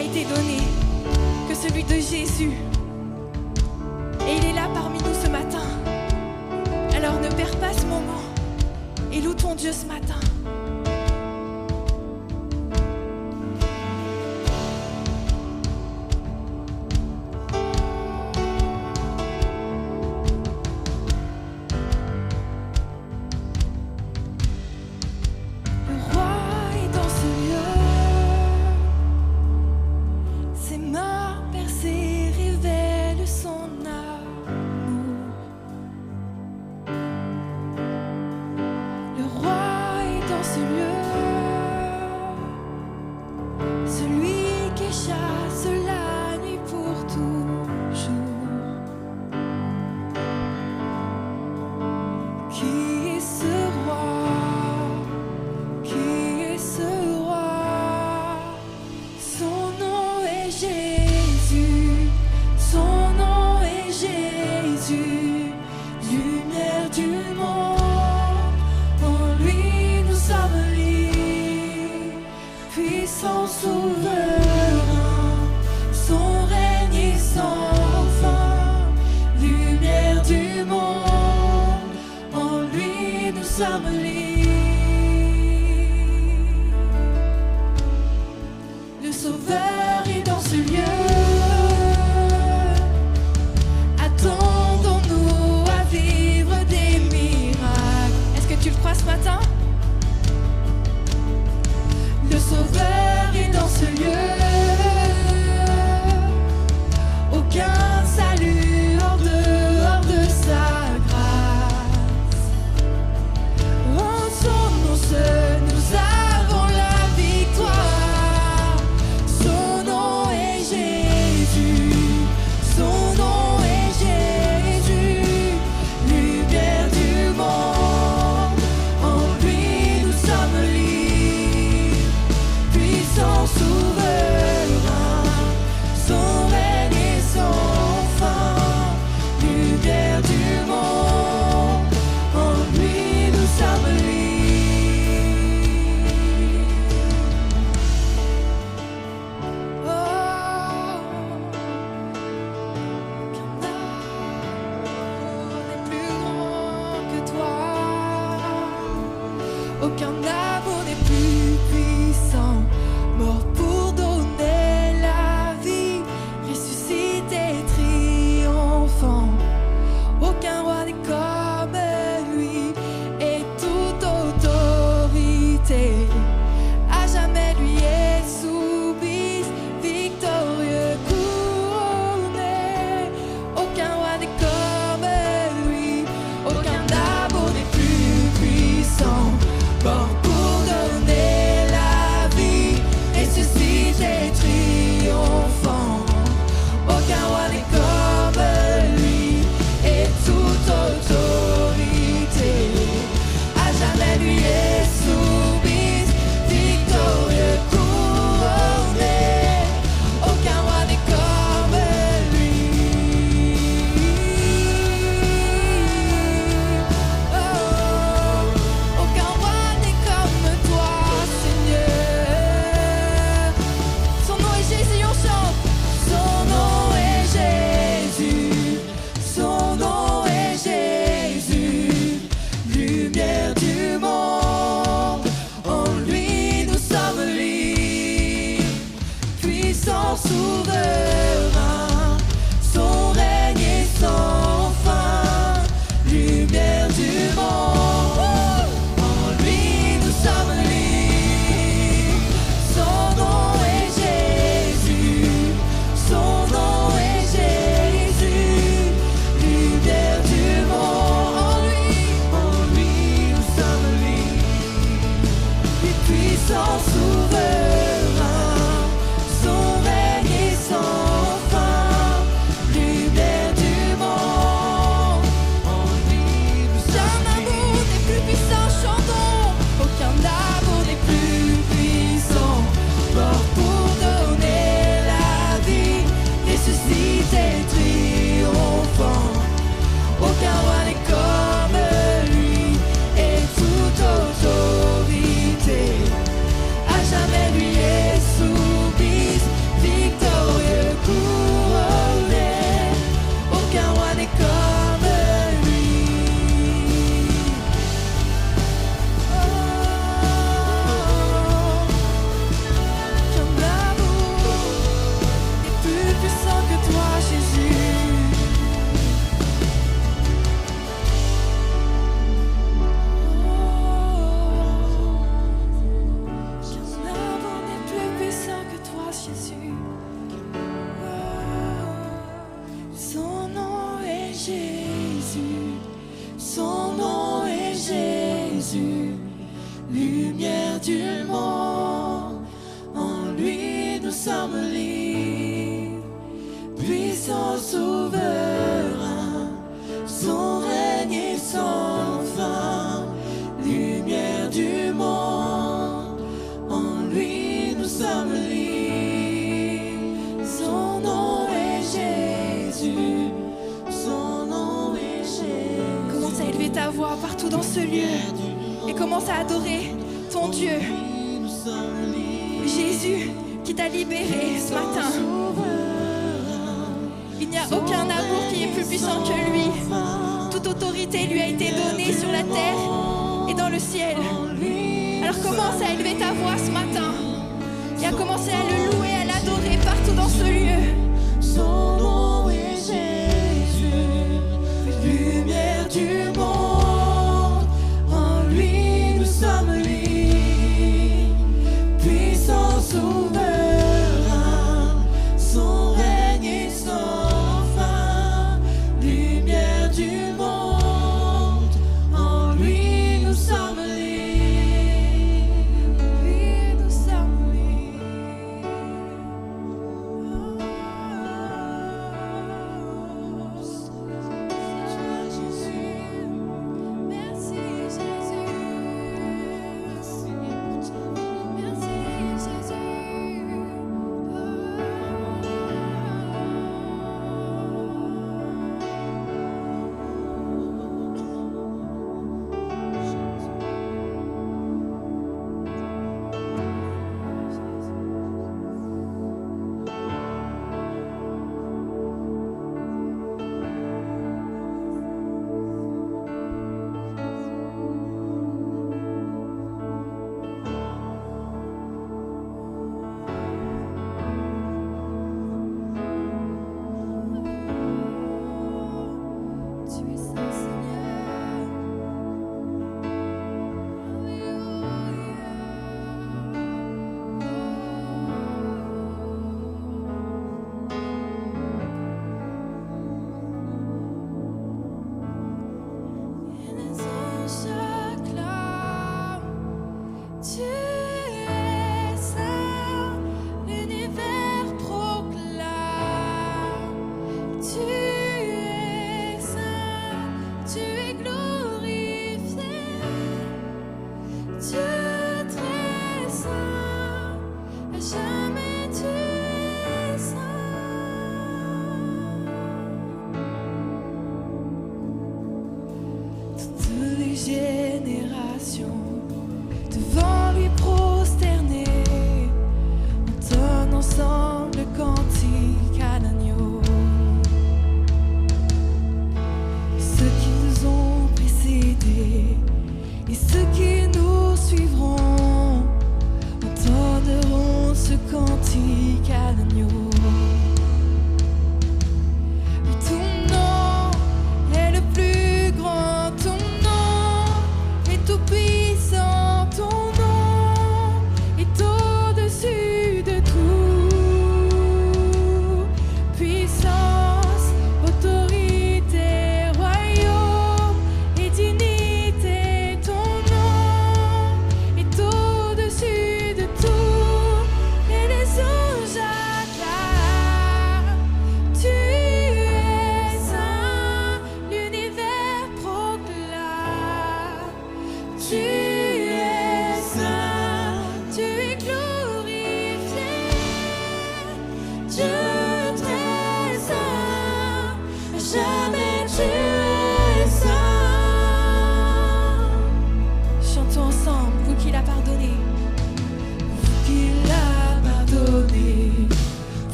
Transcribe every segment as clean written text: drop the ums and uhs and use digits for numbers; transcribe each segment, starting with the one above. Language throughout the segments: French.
a été donné que celui de Jésus. Et il est là parmi nous ce matin. Alors ne perds pas ce moment et loue ton Dieu ce matin. Le Sauveur est dans ce lieu. Attendons-nous à vivre des miracles. Est-ce que tu le crois ce matin? Le Sauveur est dans ce lieu. Aucun salut hors de sa grâce. En son nom seul, nous avons la victoire. Son nom est Jésus. Son nom est Jésus. Lumière du monde. En lui nous sommes libres. Puissant souverain. Son règne est sans fin. Lumière du monde. En lui nous sommes libres. Aucun amour n'est plus puissant, mort pour donner la vie, ressuscité triomphant. Aucun roi n'est comme lui, et toute autorité à jamais lui est soumise, victorieux couronné. Aucun roi n'est comme lui, aucun amour n'est plus puissant, mort pour donner la vie, ressuscité triomphant. Aucun roi n'est comme lui, et toute autorité à jamais lui est soumise, victorieux couronné. Aucun roi n'est comme lui. Aucun roi n'est comme toi, Seigneur. Son nom est Jésus, on chante. Son nom est Jésus. Son nom est Jésus. Lumière du monde. En lui nous sommes libres. Puissant souverain. Son règne est sans fin. Lumière du monde. En lui nous sommes libres. Son nom est Jésus. Son nom est Jésus. Lumière du monde. En lui nous sommes libres. Et puissant souverain. Son règne est sans fin. souverain, son règne est sans fin, lumière du monde, en lui nous sommes libres. Son nom est Jésus, son nom est Jésus. Commence à élever ta voix partout dans ce lieu et commence à adorer ton Dieu. Jésus qui t'a libéré ce matin. Il n'y a aucun amour qui est plus puissant que lui. Toute autorité lui a été donnée sur la terre et dans le ciel. Alors commence à élever ta voix ce matin et à commencer à le louer, à l'adorer partout dans ce lieu. Son nom est Jésus, lumière du monde, en lui nous sommes libres, puissant souverain, son règne est sans fin, lumière du monde, en lui nous sommes libres, lui nous sommes libres.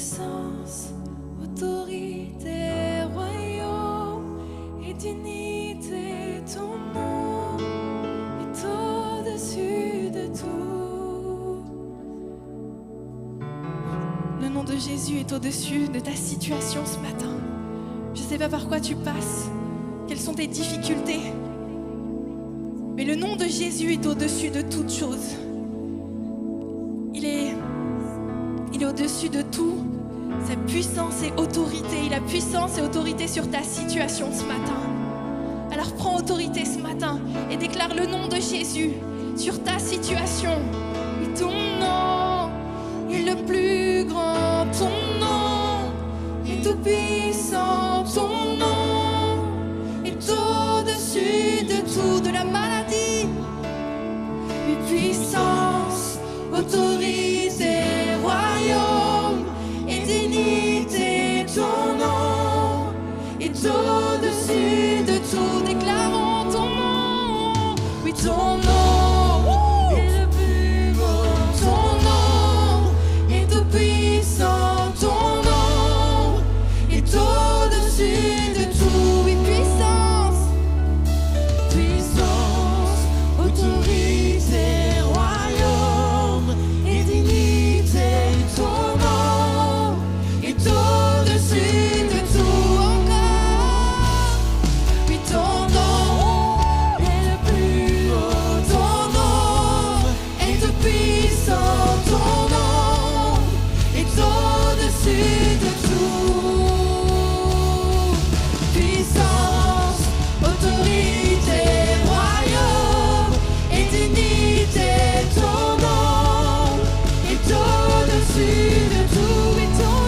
puissance, autorité, royaume et dignité, ton nom est au-dessus de tout. Le nom de Jésus est au-dessus de ta situation ce matin. Je ne sais pas par quoi tu passes, quelles sont tes difficultés, mais le nom de Jésus est au-dessus de toute chose. Il est au-dessus de tout. Sa puissance et autorité, il a puissance et autorité sur ta situation ce matin. Alors prends autorité ce matin et déclare le nom de Jésus sur ta situation. Et ton nom est le plus grand, ton nom est tout puissant, ton nom est au-dessus de tout, de la maladie, et puissance, autorité, royaume et dignité, ton nom est au-dessus de tout. Déclarons ton nom, oui ton nom est le plus beau, ton nom est tout puissant, ton nom est au-dessus de tout, oui puissance, puissance, autorité, royaume et dignité, ton nom est au-dessus de tout encore. Oui, ton nom est le plus haut, ton nom est tout puissant, ton nom est au-dessus de tout. Puissance, autorité, royaume et dignité, ton nom est au-dessus de tout. Et ton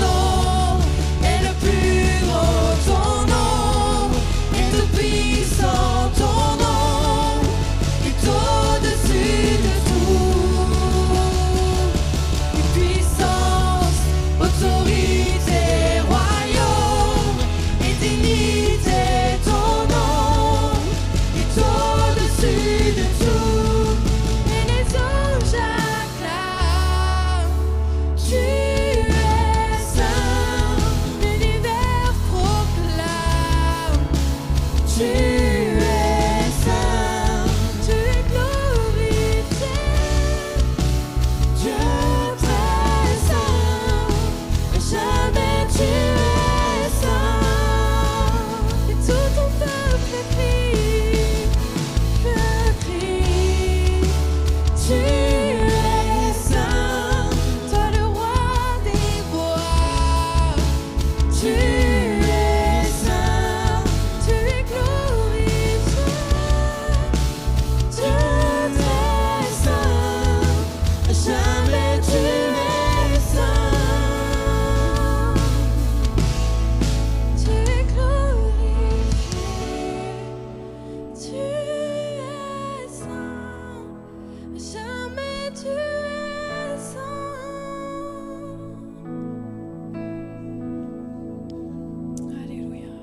nom est le plus haut, ton nom est tout puissant, ton nom est au-dessus de tout. Et puissance, autorité, royaume et dignité, ton nom est au-dessus de tout. Et les anges acclament, tu es saint, l'univers proclame, tu es saint, tu es glorifié, Dieu très saint, jamais tu es saint. Et tout ton peuple crie, tu es saint, toi le roi des rois, tu es saint, tu es glorifié, Dieu très saint, jamais tu es saint, tu es glorifié, tu es saint, jamais tu es saint. Alléluia.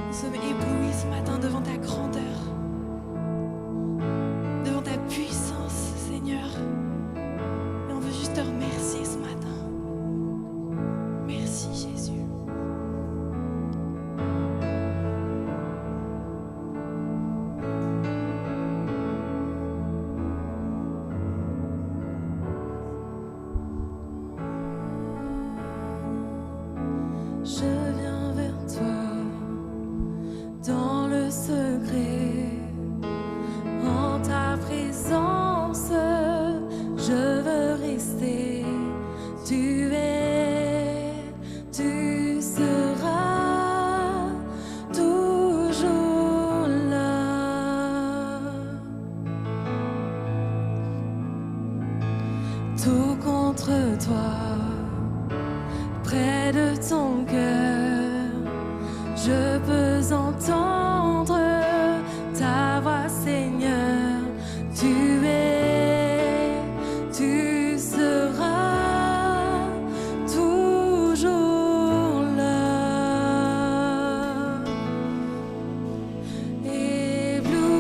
Nous sommes éblouis ce matin devant ta grandeur, devant ta puissance, Seigneur. Et on veut juste te remercier ce matin. Merci, Jésus. Je viens vers toi dans le secret, en ta présence, je veux rester. Tu es, tu seras toujours là. Tout contre toi, près de ton cœur, je peux entendre ta voix, Seigneur. Tu es, tu seras toujours là. Ébloui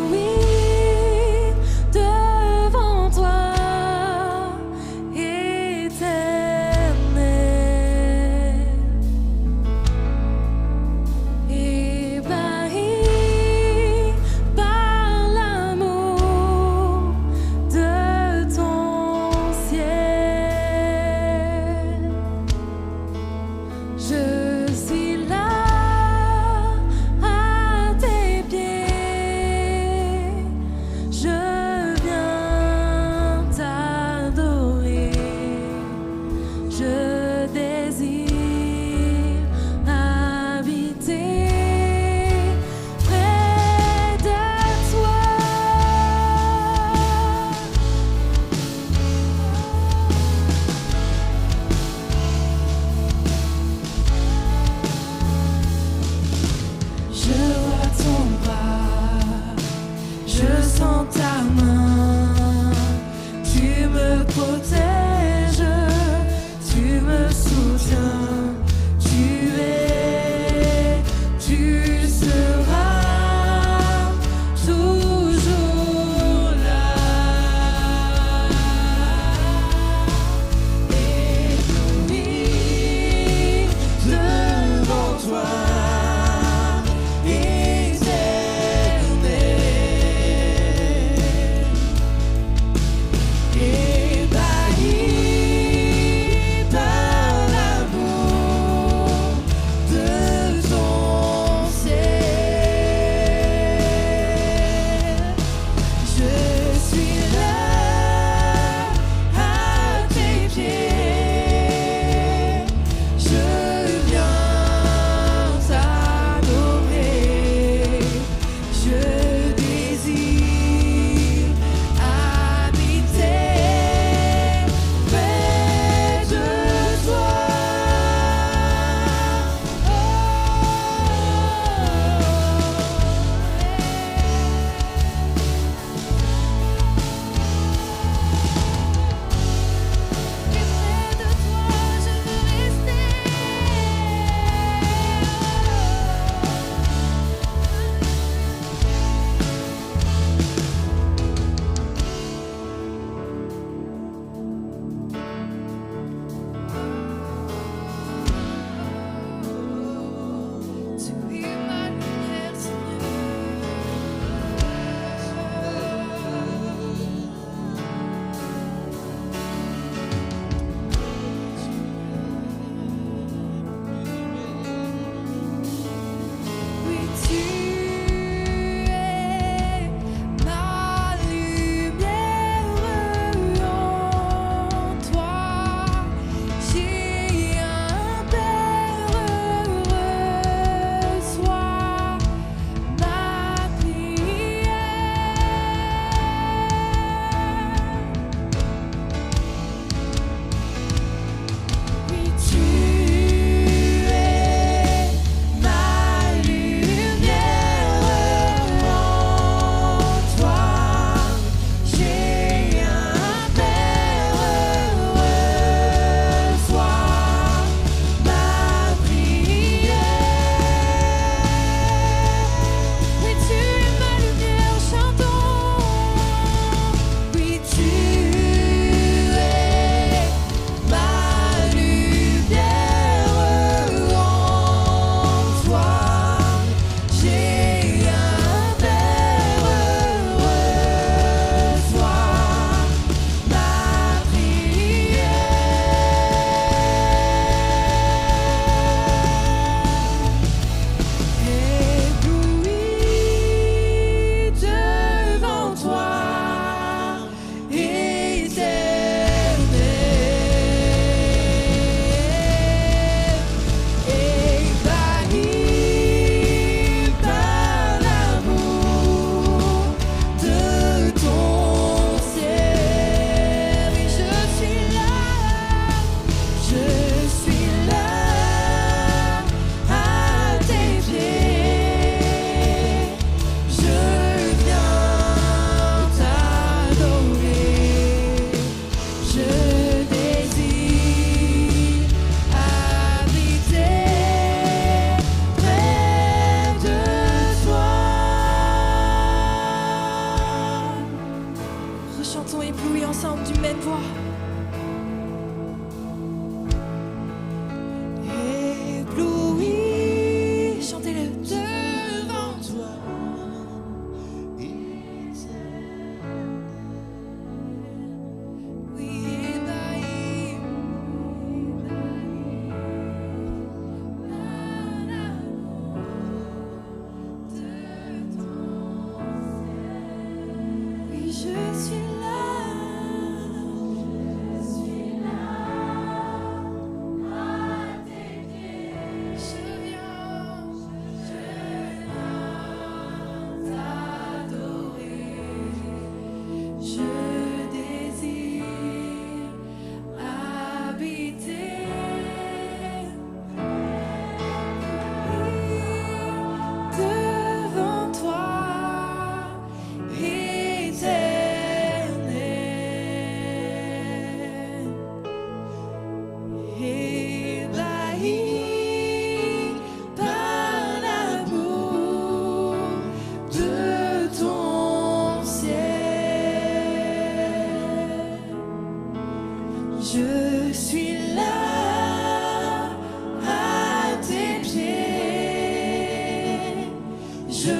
Je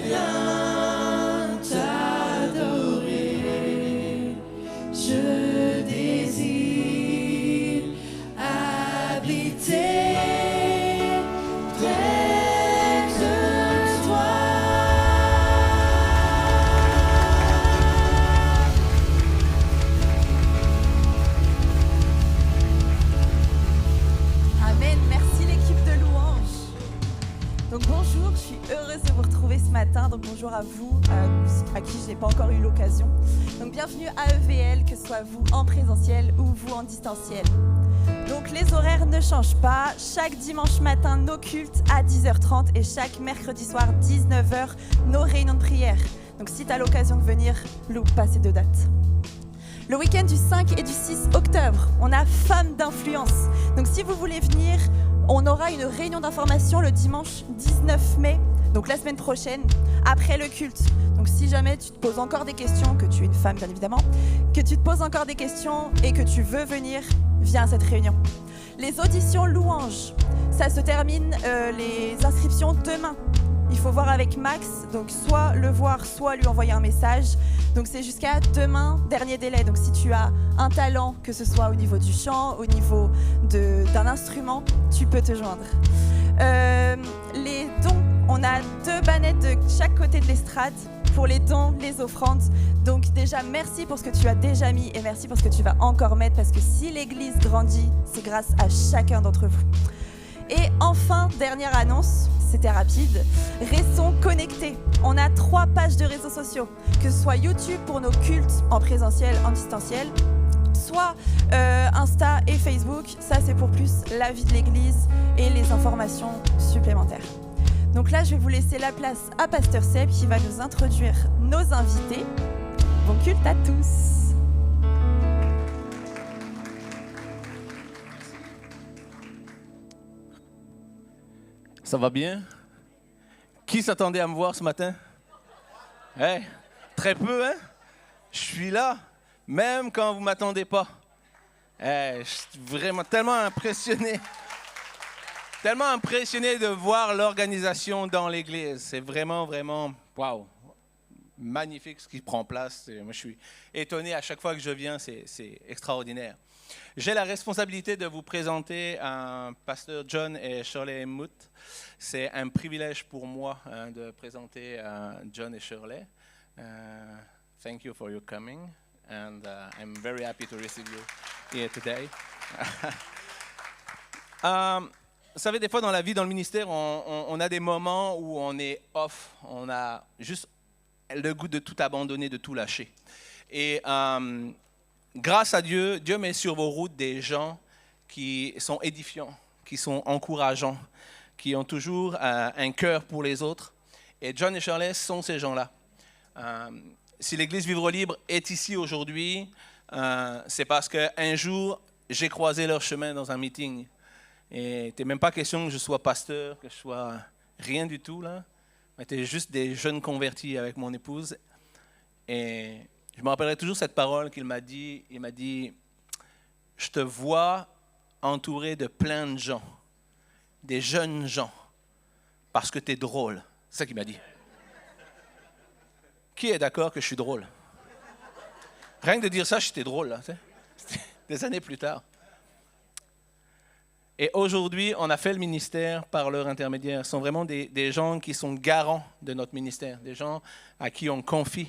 viens t'adorer. Je désire habiter près de toi. Amen. Merci l'équipe de louange. Donc bonjour, je suis heureuse de vous retrouver ce matin. Donc bonjour à vous, à qui je n'ai pas encore eu l'occasion. Donc bienvenue à EVL, que ce soit vous en présentiel ou vous en distanciel. Donc les horaires ne changent pas. Chaque dimanche matin, nos cultes à 10h30 et chaque mercredi soir, 19h, nos réunions de prière. Donc si tu as l'occasion de venir, loupe pas ces deux dates. Le week-end du 5 et du 6 octobre, on a Femmes d'influence. Donc si vous voulez venir, on aura une réunion d'information le dimanche 19 mai, donc la semaine prochaine, après le culte. Donc si jamais tu te poses encore des questions, que tu es une femme bien évidemment, que tu te poses encore des questions et que tu veux venir, viens à cette réunion. Les auditions louanges, ça se termine les inscriptions demain. Il faut voir avec Max, donc soit le voir, soit lui envoyer un message. Donc c'est jusqu'à demain, dernier délai. Donc si tu as un talent, que ce soit au niveau du chant, au niveau d'un instrument, tu peux te joindre. Les dons, on a 2 bannettes de chaque côté de l'estrade pour les dons, les offrandes. Donc déjà, merci pour ce que tu as déjà mis et merci pour ce que tu vas encore mettre, parce que si l'Église grandit, c'est grâce à chacun d'entre vous. Et enfin, dernière annonce, c'était rapide, restons connectés. On a 3 pages de réseaux sociaux, que ce soit YouTube pour nos cultes en présentiel, en distanciel, soit Insta et Facebook. Ça, c'est pour plus la vie de l'Église et les informations supplémentaires. Donc là, je vais vous laisser la place à Pasteur Seb qui va nous introduire nos invités. Bon culte à tous. Ça va bien? Qui s'attendait à me voir ce matin? Hey, très peu, hein? Je suis là, même quand vous ne m'attendez pas. Hey, je suis vraiment tellement impressionné. Tellement impressionné de voir l'organisation dans l'Église. C'est vraiment, vraiment, waouh, magnifique ce qui prend place. Moi, je suis étonné à chaque fois que je viens, c'est extraordinaire. J'ai la responsabilité de vous présenter Pasteur John et Shirley Moot. C'est un privilège pour moi de présenter John et Shirley. Thank you for your coming, and I'm very happy to receive you here today. Vous savez, des fois dans la vie, dans le ministère, on a des moments où on est off, on a juste le goût de tout abandonner, de tout lâcher. Et grâce à Dieu, Dieu met sur vos routes des gens qui sont édifiants, qui sont encourageants, qui ont toujours un cœur pour les autres. Et John et Shirley sont ces gens-là. Si l'Église Vivre Libre est ici aujourd'hui, c'est parce qu'un jour, j'ai croisé leur chemin dans un meeting. Et il n'était même pas question que je sois pasteur, que je sois rien du tout, là. On était juste des jeunes convertis avec mon épouse. Et je me rappellerai toujours cette parole qu'il m'a dit. Il m'a dit, je te vois entouré de plein de gens, des jeunes gens, parce que tu es drôle. C'est ça qu'il m'a dit. Qui est d'accord que je suis drôle? Rien que de dire ça, j'étais drôle, là. C'était des années plus tard. Et aujourd'hui, on a fait le ministère par leur intermédiaire. Ce sont vraiment des gens qui sont garants de notre ministère, des gens à qui on confie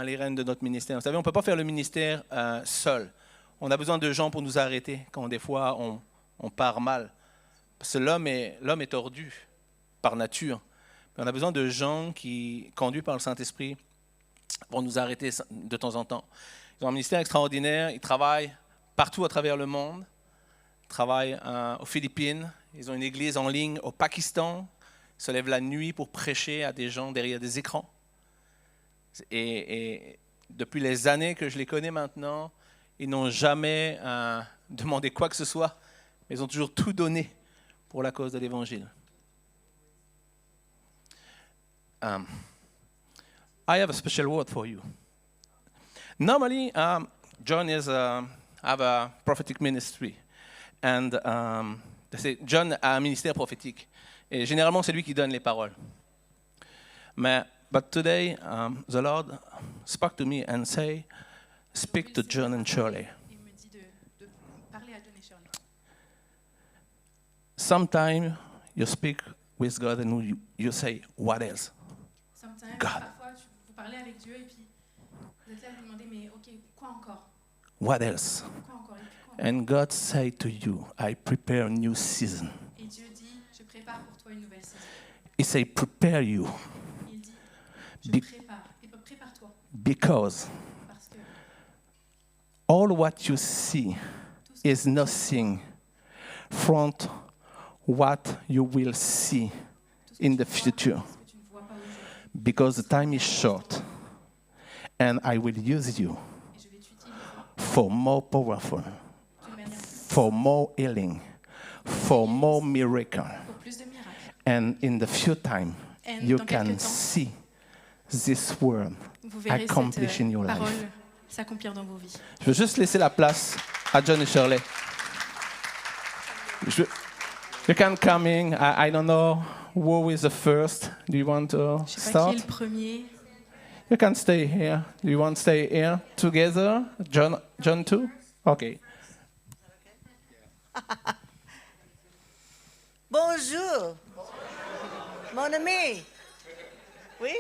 les rênes de notre ministère. Vous savez, on ne peut pas faire le ministère seul. On a besoin de gens pour nous arrêter quand des fois on part mal. Parce que l'homme est tordu par nature. Mais on a besoin de gens qui, conduits par le Saint-Esprit, vont nous arrêter de temps en temps. Ils ont un ministère extraordinaire, ils travaillent partout à travers le monde. Ils travaillent aux Philippines, ils ont une église en ligne au Pakistan. Ils se lèvent la nuit pour prêcher à des gens derrière des écrans. Et depuis les années que je les connais maintenant, ils n'ont jamais demandé quoi que ce soit, mais ils ont toujours tout donné pour la cause de l'Évangile. I have a special word for you. Normally, John have a prophetic ministry, and John a un ministère prophétique. Et généralement, c'est lui qui donne les paroles. But today, the Lord spoke to me and say, speak to John and Shirley. Il me dit de parler à John et Shirley. Sometimes you speak with God and you say, what else? Sometimes, God. parfois, vous parlez avec Dieu et puis vous êtes là à vous demander, mais ok, quoi encore? What else? Quoi encore? Et puis quoi encore? And God said to you, I prepare a new season. Et Dieu dit, je prépare pour toi une nouvelle saison. He said, prepare you Il dit, je Be- prépare. Et prépare-toi. because Parce que all what you see is nothing from what you will see tout ce que in tu the vois, future. ce que tu ne vois pas aujourd'hui. Because the time is short and I will use you Et je vais t'utiliser for more powerful, d'une manière for more healing, for more miracle. pour plus de miracles. And in the few time, And you dans can quelques temps, see this word Vous verrez accomplish in your cette parole life. s'accomplir dans vos vies. Je veux juste laisser la place à John et Shirley. You can come in. I don't know who is the first. Do you want to Je ne sais pas start? qui est le premier. You can stay here. Do you want to stay here together? John too? Okay. Bonjour. Mon ami. Oui?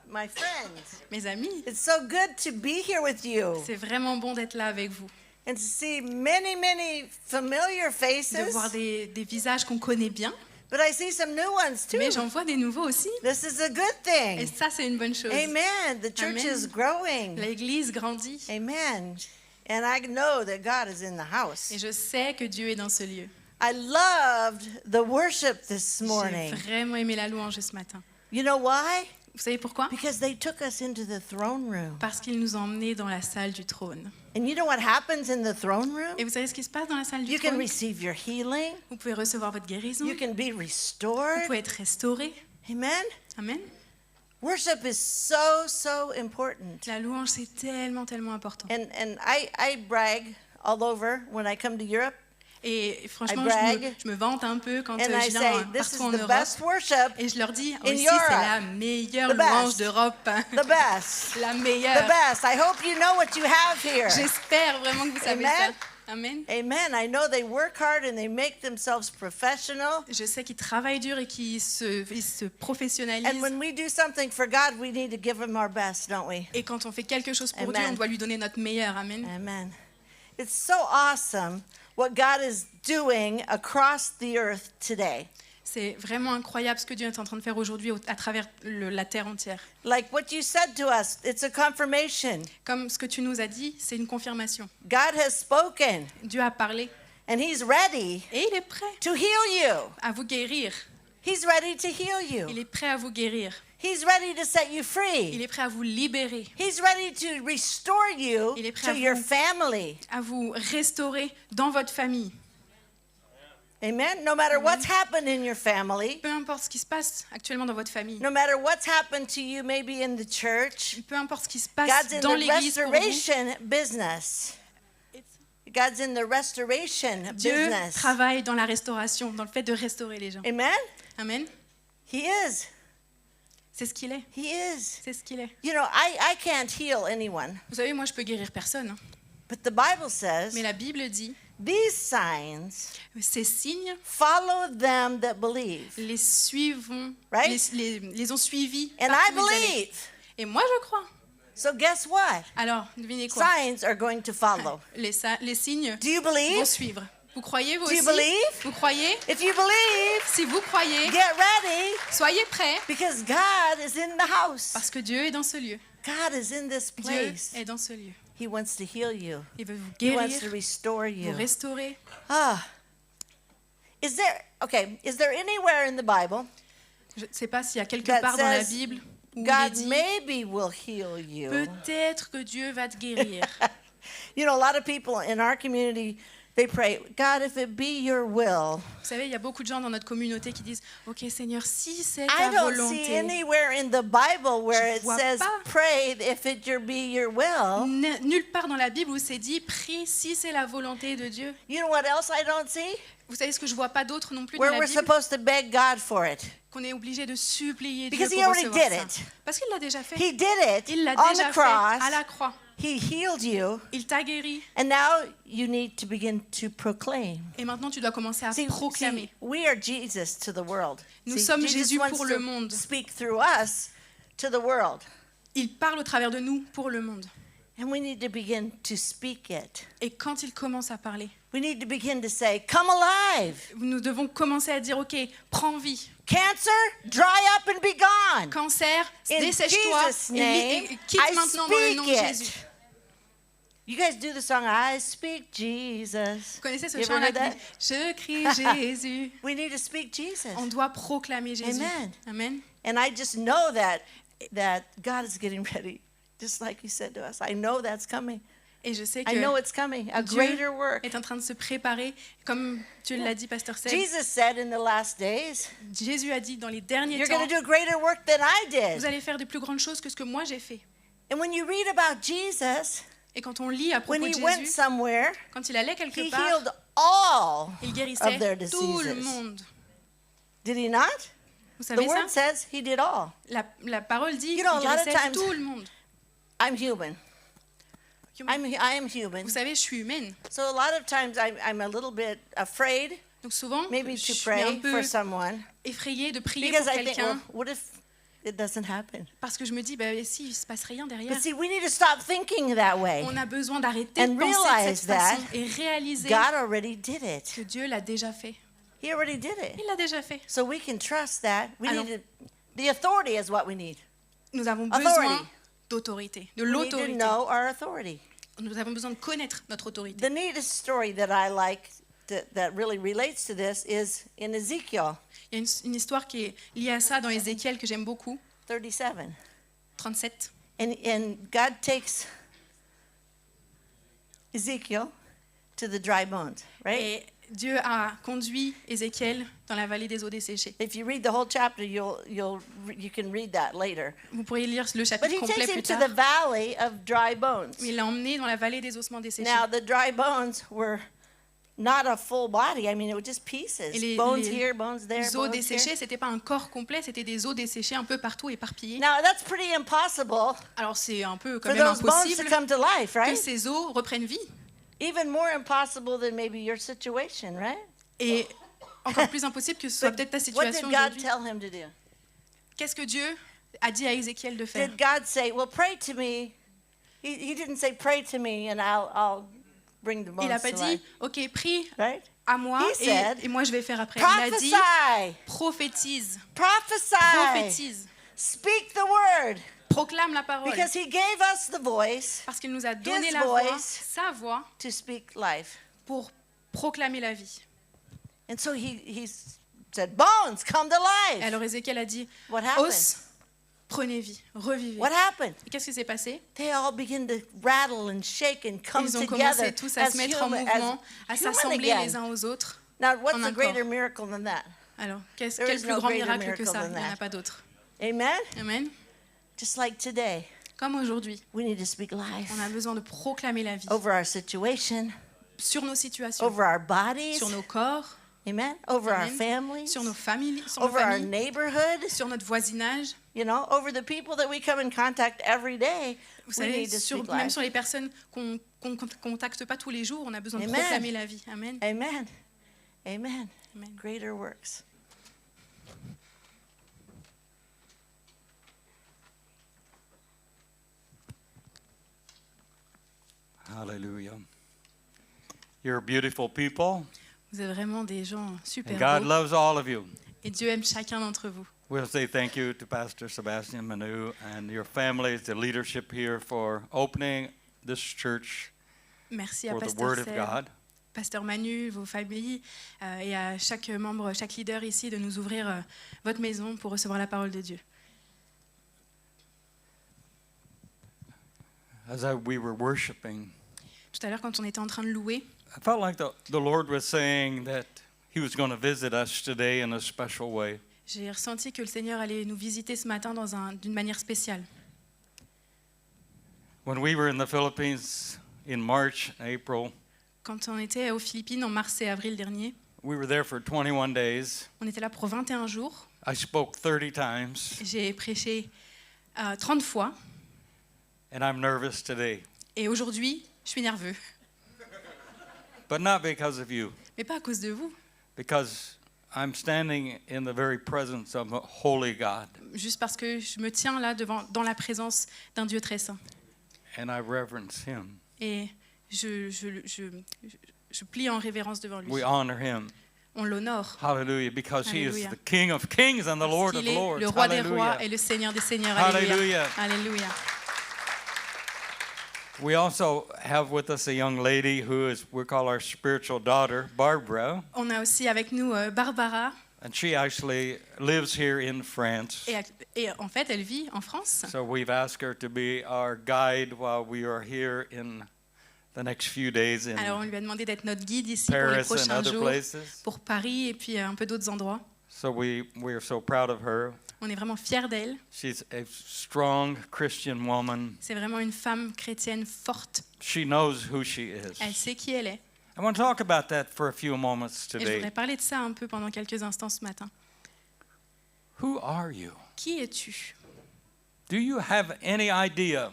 My friends. Mes amis, It's so good to be here with you c'est vraiment bon d'être là avec vous, and to see many, many familiar de faces. voir des visages qu'on connaît bien, But I see some new ones too. mais j'en vois des nouveaux aussi. This is a good Et thing. ça, c'est une bonne chose. Amen. The church Amen. is growing. L'Église grandit. Amen. And I know that God is in the house. Et je sais que Dieu est dans ce lieu. I loved the worship this J'ai morning. vraiment aimé la louange ce matin. You know why? Vous savez pourquoi? Because they took us into the throne room. Parce qu'il nous a emmenés dans la salle du trône. And you know what happens in the throne room? Et vous savez ce qui se passe dans la salle du You can trône? receive your healing. Vous pouvez recevoir votre guérison. You can be Vous restored. pouvez être restauré. Amen. Amen. Worship is so important. La louange, c'est tellement, tellement important. And I brag all over when I come to Europe. Et franchement, I brag. je me vante un peu quand And I je say, viens this is partout en the Europe. best worship, Et je leur dis, in aussi, Europe. c'est la meilleure The best. louange d'Europe. the best. La The meilleure. best. I hope you know what you have here. J'espère vraiment que vous savez Amen. ça. Amen. Amen. I know they work hard and they make themselves professional. Je sais qu'ils travaillent dur et qu'ils se professionnalisent. And when we do something for God, we need to give him our best, don't we? Et quand on fait quelque chose pour Amen. Dieu, on doit lui donner notre meilleur. Amen. Amen. It's so awesome what God is doing across the earth today. C'est vraiment incroyable ce que Dieu est en train de faire aujourd'hui à travers la terre entière. Like what you said to us, it's a confirmation. Comme ce que tu nous as dit, c'est une confirmation. God has spoken Dieu a parlé and he's ready et il est prêt to heal you. à vous guérir. He's ready to heal Il you. est prêt à vous guérir. He's ready to set you Il free. est prêt à vous libérer, He's ready to restore you Il est prêt to à your vous- family. à vous restaurer dans votre famille. Amen. No matter what's happened in your family, Peu importe ce qui se passe actuellement dans votre famille, no matter what's happened to you maybe in the church, peu importe ce qui se passe God's in dans the l'église pour vous, restoration business. God's in the restoration Dieu business. travaille dans la restauration, dans le fait de restaurer les gens. Amen. Amen. He is. C'est ce qu'il est. He is. C'est ce qu'il est. You know, I can't heal anyone, Vous savez, moi, je peux guérir personne. Hein. but the Bible says Mais la Bible dit, these signs ces signes follow them that believe. les suivront, Right? les ont suivis. And par I tous les années. believe. Et moi, je crois. So guess what? Alors, devinez quoi? Signs are going to follow. Les signes Do you vont believe? suivre. Vous croyez, vous Do you aussi? believe? Vous croyez? If you believe, Si vous croyez, get ready soyez prêts, because God is in the house. parce que Dieu est dans ce lieu. God is in this Dieu place. est dans ce lieu. He wants to heal you. Il veut vous He wants to guérir, restore vous you. restaurer. Ah. Is there anywhere in the Bible Je ne sais pas s'il y a quelque That part dans la says Bible où il est God dit maybe will heal you? peut-être que Dieu va te guérir. You know, a lot of people in our community, they pray, God, if it be your will. Vous savez, il y a beaucoup de gens dans notre communauté qui disent OK Seigneur, si c'est I ta don't see volonté. anywhere in the Bible where Je it vois says, pas. pray if it be your will. Nulle part dans la Bible où c'est dit prie si c'est la volonté de Dieu. You know what else I don't see? Vous savez ce que je vois pas d'autre non plus dans where la we're Bible, supposed to beg God for it. qu'on est obligé de supplier Dieu Because he pour already recevoir did ça. it. Parce qu'il l'a déjà fait. He did it Il l'a on déjà the fait à cross. la croix. He healed you. Il t'a guéri. And now you need to begin to proclaim. Et maintenant, tu dois commencer à See, proclamer. we are Jesus to the world. Nous sommes Jesus Jésus wants pour to le monde. speak through us to the world. Il parle au travers de nous pour le monde. And we need to begin to speak it. Et quand il commence à parler, We need to begin to say, come alive. nous devons commencer à dire, OK, prends vie. Cancer, dry up and be gone. Cancer, In dessèche-toi Jesus' et name, quitte I maintenant dans le nom de speak Jésus. it. You guys do the song, I speak Jesus. Vous connaissez ce You ever chant-là heard that? qui dit, je crie Jésus. We need to speak Jesus. On doit proclamer Jésus. Amen. Amen. And I just know that God is getting ready, just like he said to us. I know that's coming. Et je sais I know que it's coming, a Dieu greater work. est en train de se préparer, comme tu l'as dit, Pasteur Seb. Jesus said in the last days, Jésus a dit dans les derniers you're temps, going to do greater work than I vous did. allez faire de plus grandes choses que ce que moi j'ai fait. And when you read about Jesus, Et quand on lit à propos when de he went Jésus, somewhere, quand il allait he quelque part, healed all il of guérissait their tout le diseases. monde. Did he not? Vous The savez word ça? says he did all. La parole dit You qu'il know, a lot of guérissait times- tout le monde. I'm human. I am human. Vous savez, je suis humaine. So a lot of times I'm a little bit afraid, Donc souvent, maybe je to suis un pray peu for someone, effrayée de prier because pour I think, quelqu'un well, what if it doesn't happen? parce que je me dis, bah, si il se passe rien derrière, But see, we need to stop thinking that way. on a besoin d'arrêter And de penser de realize cette that façon et réaliser God already did it. que Dieu l'a déjà fait. He already did it. Il l'a déjà fait. So we can trust that. We Alors- need to, the authority is what we need. Nous avons Authority. besoin d'autorité, de We need to l'autorité. know our authority. Nous avons besoin de connaître notre autorité. The neatest story that I like that really relates to this is in Ezekiel Il y a une histoire qui est liée à ça dans Ézéchiel que j'aime beaucoup, 37. 37. And God takes Ezekiel to the dry bones, right? Et Dieu a conduit Ézéchiel dans la vallée des eaux desséchées. If you read the whole chapter, you can read that later. Vous pourriez lire le But chapitre he complet takes plus him to tard. the valley of dry bones. Il l'a emmené dans la vallée des ossements desséchés. Now, the dry bones were not a full body. I mean, it was just pieces. Et Bones here, bones there, les os bones here. desséchés, c'était pas un corps complet, c'était des os desséchés un peu partout éparpillés. Now, that's pretty impossible Alors c'est un peu quand for même those bones to impossible come to life, que right? ces os reprennent vie. Even more impossible than maybe your situation, right? Et encore plus impossible que ce soit peut-être ta What did situation God aujourd'hui. tell him to do? Qu'est-ce que Dieu a dit à Ézéchiel de faire? Did God say, well, pray to me? He didn't say, pray to me and I'll bring the Il n'a bones pas to dit, life, ok, prie right? à moi He said, et moi je vais faire après. Il a dit, Prophesy, prophétise, prophesy, prophétise, speak the word, proclame la parole. because he gave us the voice Parce qu'il nous a donné His la voix, voice. sa voix, to speak life. pour proclamer la vie. And so he said, bones, come to Et life. alors Ézéchiel a dit, What happened? os, prenez vie, revivez. What happened? Et qu'est-ce qui s'est passé? They all begin to rattle and shake and come Ils ont together commencé tous à as se mettre en human, mouvement, à as human s'assembler again. les uns aux autres. Now, what's en a un greater corps. miracle than that? Alors, There quel is plus no grand greater miracle que miracle ça? than Il n'y en a that. pas d'autre. Amen? Amen. Just like today, Comme aujourd'hui, we need to speak life on a besoin de proclamer la vie over our situation, sur nos situations, over our bodies, sur nos corps, amen, over our Amen. families, sur nos familles, sur nos over our familles, neighborhood, sur notre voisinage. you know, over the people that we come in contact every day. Vous We savez, need to sur, speak même life. sur les personnes qu'on ne contacte pas tous les jours, on a besoin de Amen. proclamer la vie. Amen. Amen. Amen. Amen. Greater works. Hallelujah. You're beautiful people, Vous êtes vraiment des gens and super God beaux. loves all of you. Et Dieu aime chacun d'entre vous. We'll say thank you to Pastor Sebastian Manu and your families, the leadership here, for opening this church Merci à for the Pasteur Word of Seb, God. Pasteur Manu, vos familles et à chaque membre, chaque leader ici de nous ouvrir votre maison pour recevoir la parole de Dieu. As we were worshiping, Tout à l'heure, quand on était en train de louer, I felt like the Lord was saying that He was going to visit us today in a special way. j'ai ressenti que le Seigneur allait nous visiter ce matin d'une manière spéciale. When we were in the Philippines in March, April, Quand on était aux Philippines en mars et avril dernier, We were there for 21 days. On était là pour 21 jours. I spoke 30 times, J'ai prêché 30 fois. and I'm nervous today. Et aujourd'hui, je suis nerveux. But not because of you, Mais pas à cause de vous. because I'm standing in the very presence of a holy God, Juste parce que je me tiens là dans la présence d'un Dieu très saint. and I reverence Him. Et je plie en révérence devant lui. We honor Him. On l'honore. Hallelujah, because He is Hallelujah. the King of kings and the Lord Parce of qu'il est lords. le roi des rois Hallelujah. et le Seigneur des seigneurs. Hallelujah. Alléluia. Alléluia. We also have with us a young lady who is, we call our spiritual daughter, Barbara, On a aussi avec nous Barbara. and she actually lives here in France. Et en fait, elle vit en France. So we've asked her to be our guide while we are here in the next few days in Alors on lui a demandé d'être notre guide ici pour les Paris and prochains other jours, places. pour Paris et puis un peu d'autres endroits. So we are so proud of her. On est vraiment fiers d'elle. She's a strong Christian woman. C'est vraiment une femme chrétienne forte. She knows who she is. Elle sait qui elle est. I want to talk about that for a few moments Et je today. voudrais parler de ça un peu pendant quelques instants ce matin. Who are you? Qui es-tu? Do you have any idea?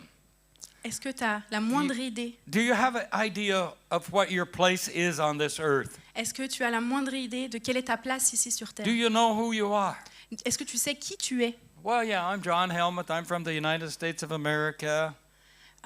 Est-ce que tu as la moindre idée? Do you have an idea of what your place is on this earth? Est-ce que tu as la moindre idée de quelle est ta place ici sur Terre? Do you know who you are? Est-ce que tu sais qui tu es? Well, yeah, I'm John Helmuth. I'm from the United States of America.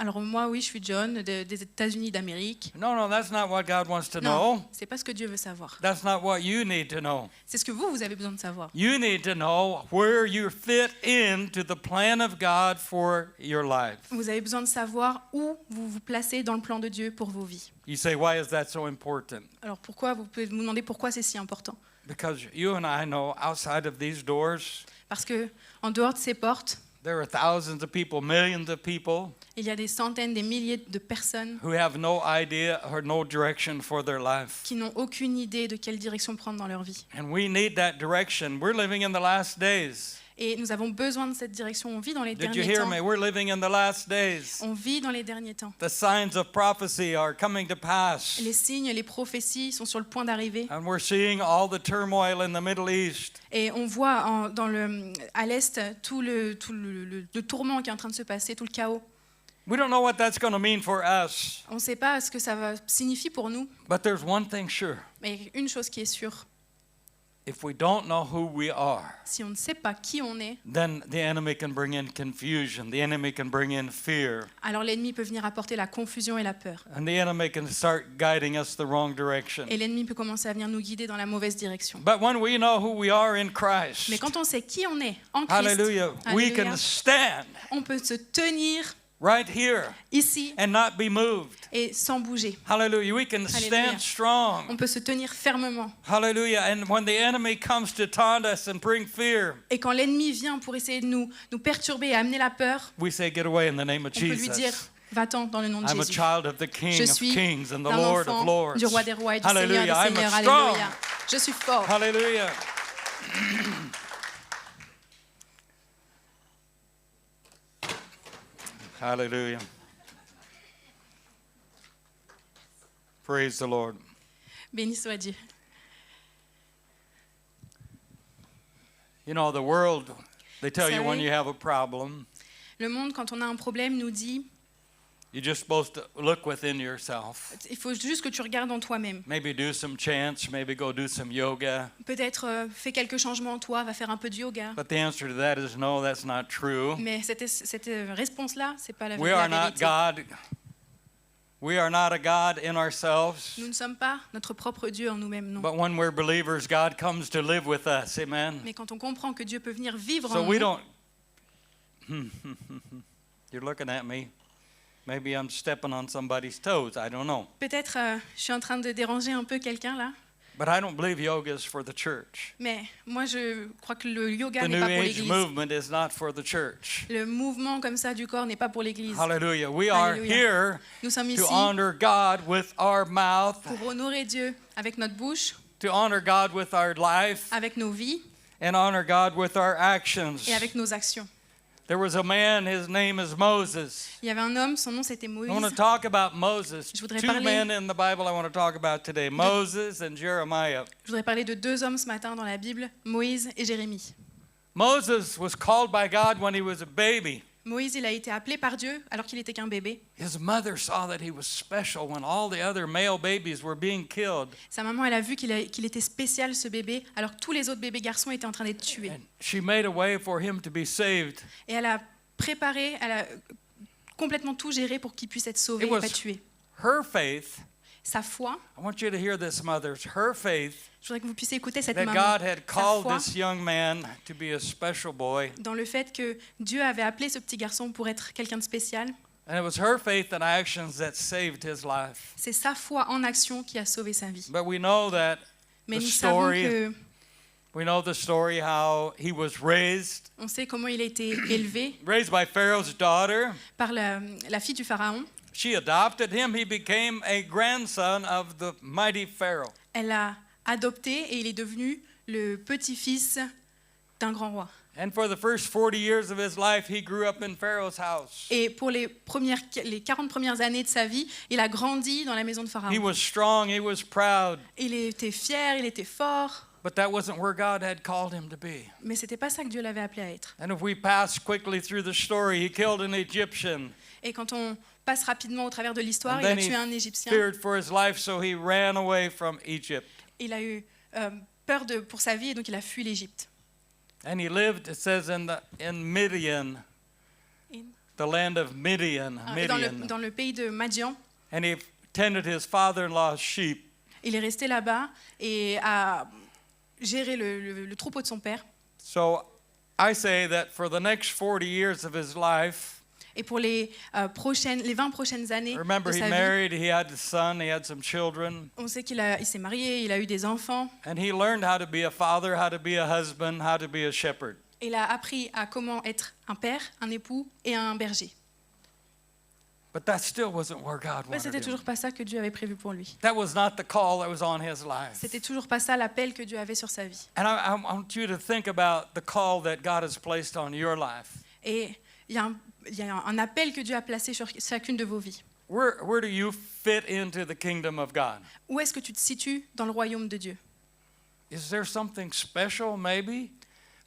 Alors moi, oui, je suis John des États-Unis d'Amérique. No, that's not what God wants to Non, know. c'est pas ce que Dieu veut savoir. That's not what you need to know. C'est ce que vous avez besoin de savoir. You need to know where you fit into the plan of God for your life. Vous avez besoin de savoir où vous vous placez dans le plan de Dieu pour vos vies. You say, why is that so important? Alors pourquoi, vous pouvez vous demander pourquoi c'est si important? Because you and I know outside of these doors, Parce que en dehors de ces portes, there are thousands of people, millions of people il y a des centaines, des milliers de personnes who have no idea or no direction for their life. qui n'ont aucune idée de quelle direction prendre dans leur vie. And we need that direction. We're living in the last days. Et nous avons besoin de cette direction. On vit dans les Did you derniers hear temps. me? We're living in the last days. On vit dans les derniers temps. The signs of prophecy are coming to pass. Les signes, les prophéties sont sur le point d'arriver. And we're seeing all the turmoil in the Middle East. Et on voit à l'Est tout le tourment qui est en train de se passer, tout le chaos. We don't know what that's going to mean for us. On ne sait pas ce que ça signifie pour nous. But there's one thing sure. Mais une chose qui est sûre, If we don't know who we are, si on ne sait pas qui on est, then the enemy can bring in confusion. The enemy can bring in fear. alors l'ennemi peut venir apporter la confusion et la peur. And the enemy can start guiding us the wrong direction. Et l'ennemi peut commencer à venir nous guider dans la mauvaise direction. But when we know who we are in Christ, Mais quand on sait qui on est en Christ, hallelujah, we Alléluia, can stand on peut se tenir right here ici and not be moved. et sans bouger. Hallelujah. We can Hallelujah. stand strong. On peut se tenir fermement. Hallelujah. And when the enemy comes to taunt us and bring fear, Et quand l'ennemi vient pour essayer de nous perturber et amener la peur, we say, get away in the name of on peut lui dire, Jesus. va-t'en dans le nom de I'm a Jésus. child of the King Je of suis Kings and the un Lord of enfant Lords. du roi des rois et du Seigneur Hallelujah. des I'm seigneurs. a strong. Alléluia. Je suis fort. Hallelujah. Hallelujah. Praise the Lord. Béni soit Dieu. You know, the world, they tell you when savez, you have a problem, Le monde, quand on a un problème, nous dit, you're just supposed to look within yourself. il faut juste que tu regardes en toi-même. Maybe do some chants, maybe go do some yoga. Peut-être fais quelques changements en toi, va faire un peu de yoga. But the answer to that is no, that's not true. Mais cette réponse-là, c'est pas la We are not vérité. God. We are not a God in ourselves. Nous ne sommes pas notre propre Dieu en nous-mêmes, non. But when we're believers, God comes to live with us. Amen. Mais quand on comprend que Dieu peut venir vivre So en we nous, don't. You're looking at me. Maybe I'm stepping on somebody's toes. I don't know. peut-être je suis en train de déranger un peu quelqu'un là, But I don't believe yoga is for the church. mais moi je crois que le yoga The n'est New pas pour Age l'Église. movement is not for the church. Le mouvement comme ça du corps n'est pas pour l'Église. Hallelujah. We are Alléluia. here Nous sommes to ici honor God with our mouth, pour honorer Dieu avec notre bouche, to honor God with our life, avec nos vies and honor God with our actions. et avec nos actions. There was a man, his name is Moses. Il y avait un homme, son nom c'était I Moïse. want to talk about Moses. Je voudrais Two parler- men in the Bible I want to talk about today, Moses and Jeremiah. Je voudrais parler de 2 hommes ce matin dans la Bible, Moïse et Jérémie. Moses was called by God when he was a baby. Moïse, il a été appelé par Dieu alors qu'il était qu'un bébé. His mother saw that he was special when all the other male babies were being killed. Sa maman, elle a vu qu'il était spécial, ce bébé, alors que tous les autres bébés garçons étaient en train d'être tués. And she made a way for him to be saved. Et elle a préparé, elle a complètement tout géré pour qu'il puisse être sauvé It et was- pas tué. Her faith, Sa foi, I want you to hear this, mothers. Her faith je voudrais que vous puissiez écouter cette that maman. God had Sa called foi this young man to be a special boy. dans le fait que Dieu avait appelé ce petit garçon pour être quelqu'un de spécial. And it was her faith and actions that saved his life. C'est sa foi en action qui a sauvé sa vie. But we know that Mais the nous savons story, que, we know the story how he was raised comment il a été élevé by Pharaoh's daughter. par la fille du pharaon. She adopted him. He became a grandson of the mighty Pharaoh. Elle l'a adopté et il est devenu le petit-fils d'un grand roi. And for the first 40 years of his life, he grew up in Pharaoh's house. Et pour les 40 premières années de sa vie, il a grandi dans la maison de He Pharaon. was strong, he was proud, Il était fier, il était fort, but that wasn't where God had called him to be. mais c'était pas ça que Dieu l'avait appelé à être. And if we pass quickly through the story, he killed an Egyptian. Et quand on passe rapidement au travers de l'histoire, And il a then tué un he Égyptien. feared for his life, so he ran away from Egypt. Il a eu peur pour sa vie et donc il a fui l'Égypte. And he lived, it says, in Midian, the land of Midian. Et dans Midian. dans le pays de Madian, And he tended his father-in-law's sheep. il est resté là-bas et a géré le troupeau de son père. So I say that for the next 40 years of his life, Et pour les 20 prochaines années remember de he sa vie, married, he had a son, he had some children, on sait il s'est marié, il a eu des enfants. and he learned how to be a father, how to be a husband, how to be a shepherd. Il a appris à comment être un père, un époux et un berger. But that still wasn't where God Mais c'était wanted him. toujours pas ça que Dieu avait prévu pour lui. That was not the call that was on his life. C'était toujours pas ça l'appel que Dieu avait sur sa vie. And I want you to think about the call that God has placed on your life. Et il y a un appel que Dieu a placé sur chacune de vos vies. Where do you fit into the kingdom of God? Où est-ce que tu te situes dans le royaume de Dieu? Is there something special maybe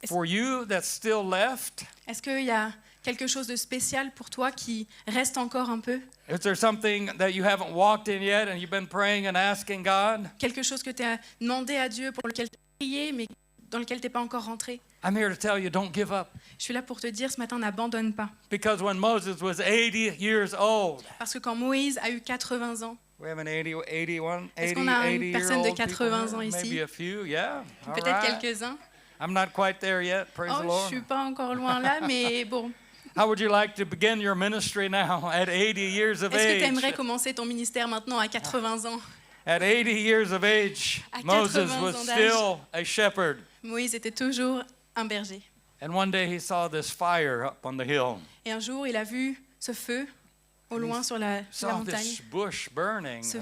for you that's still left? Est-ce qu'il y a quelque chose de spécial pour toi qui reste encore un peu? Is there something that you haven't walked in yet and you've been praying and asking God? Quelque chose que tu as demandé à Dieu, pour lequel tu as prié, mais dans lequel tu n'es pas encore rentré? I'm here to tell you, don't give up. Je suis là pour te dire ce matin, n'abandonne pas. Because when Moses was 80 years old, Parce que quand Moïse a eu 80 ans, we have an 81, Est-ce 80, qu'on a une 80 personne de year old people 80 here? ans ici? Maybe a few, yeah. All peut-être right. quelques-uns. I'm not quite there yet, praise the Oh, je Lord. suis pas encore loin là, mais bon. How would you like to begin your ministry now at 80 years of Est-ce que tu age? aimerais commencer ton ministère maintenant à 80 ans? At 80 years of age, À Moses 80 was ans d'âge. still a shepherd. Moïse était toujours un berger. And one day he saw this fire up on the hill. Et un jour, il a vu ce feu au loin sur la Saw montagne, this bush burning. ce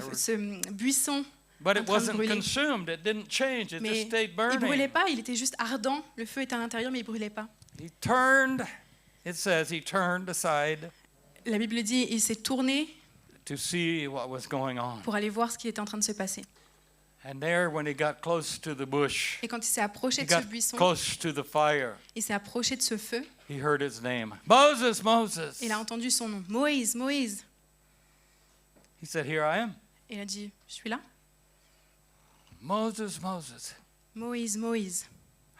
buisson. But en it train de wasn't brûler. consumed. It didn't change. It Mais just stayed il burning. brûlait pas, il était juste ardent. Le feu était à l'intérieur, mais il brûlait pas. He turned, it says he turned aside La Bible dit, il s'est tourné to see what was going on. pour aller voir ce qui était en train de se passer. And there, when he got close to the bush, Et quand il s'est approché he de ce got buisson, close to the fire, il s'est approché de ce feu, he heard his name. Moses, Moses. il a entendu son nom. Moïse, Moïse. He said, here I am. Et il a dit, je suis là. Moses, Moses. Moïse, Moïse.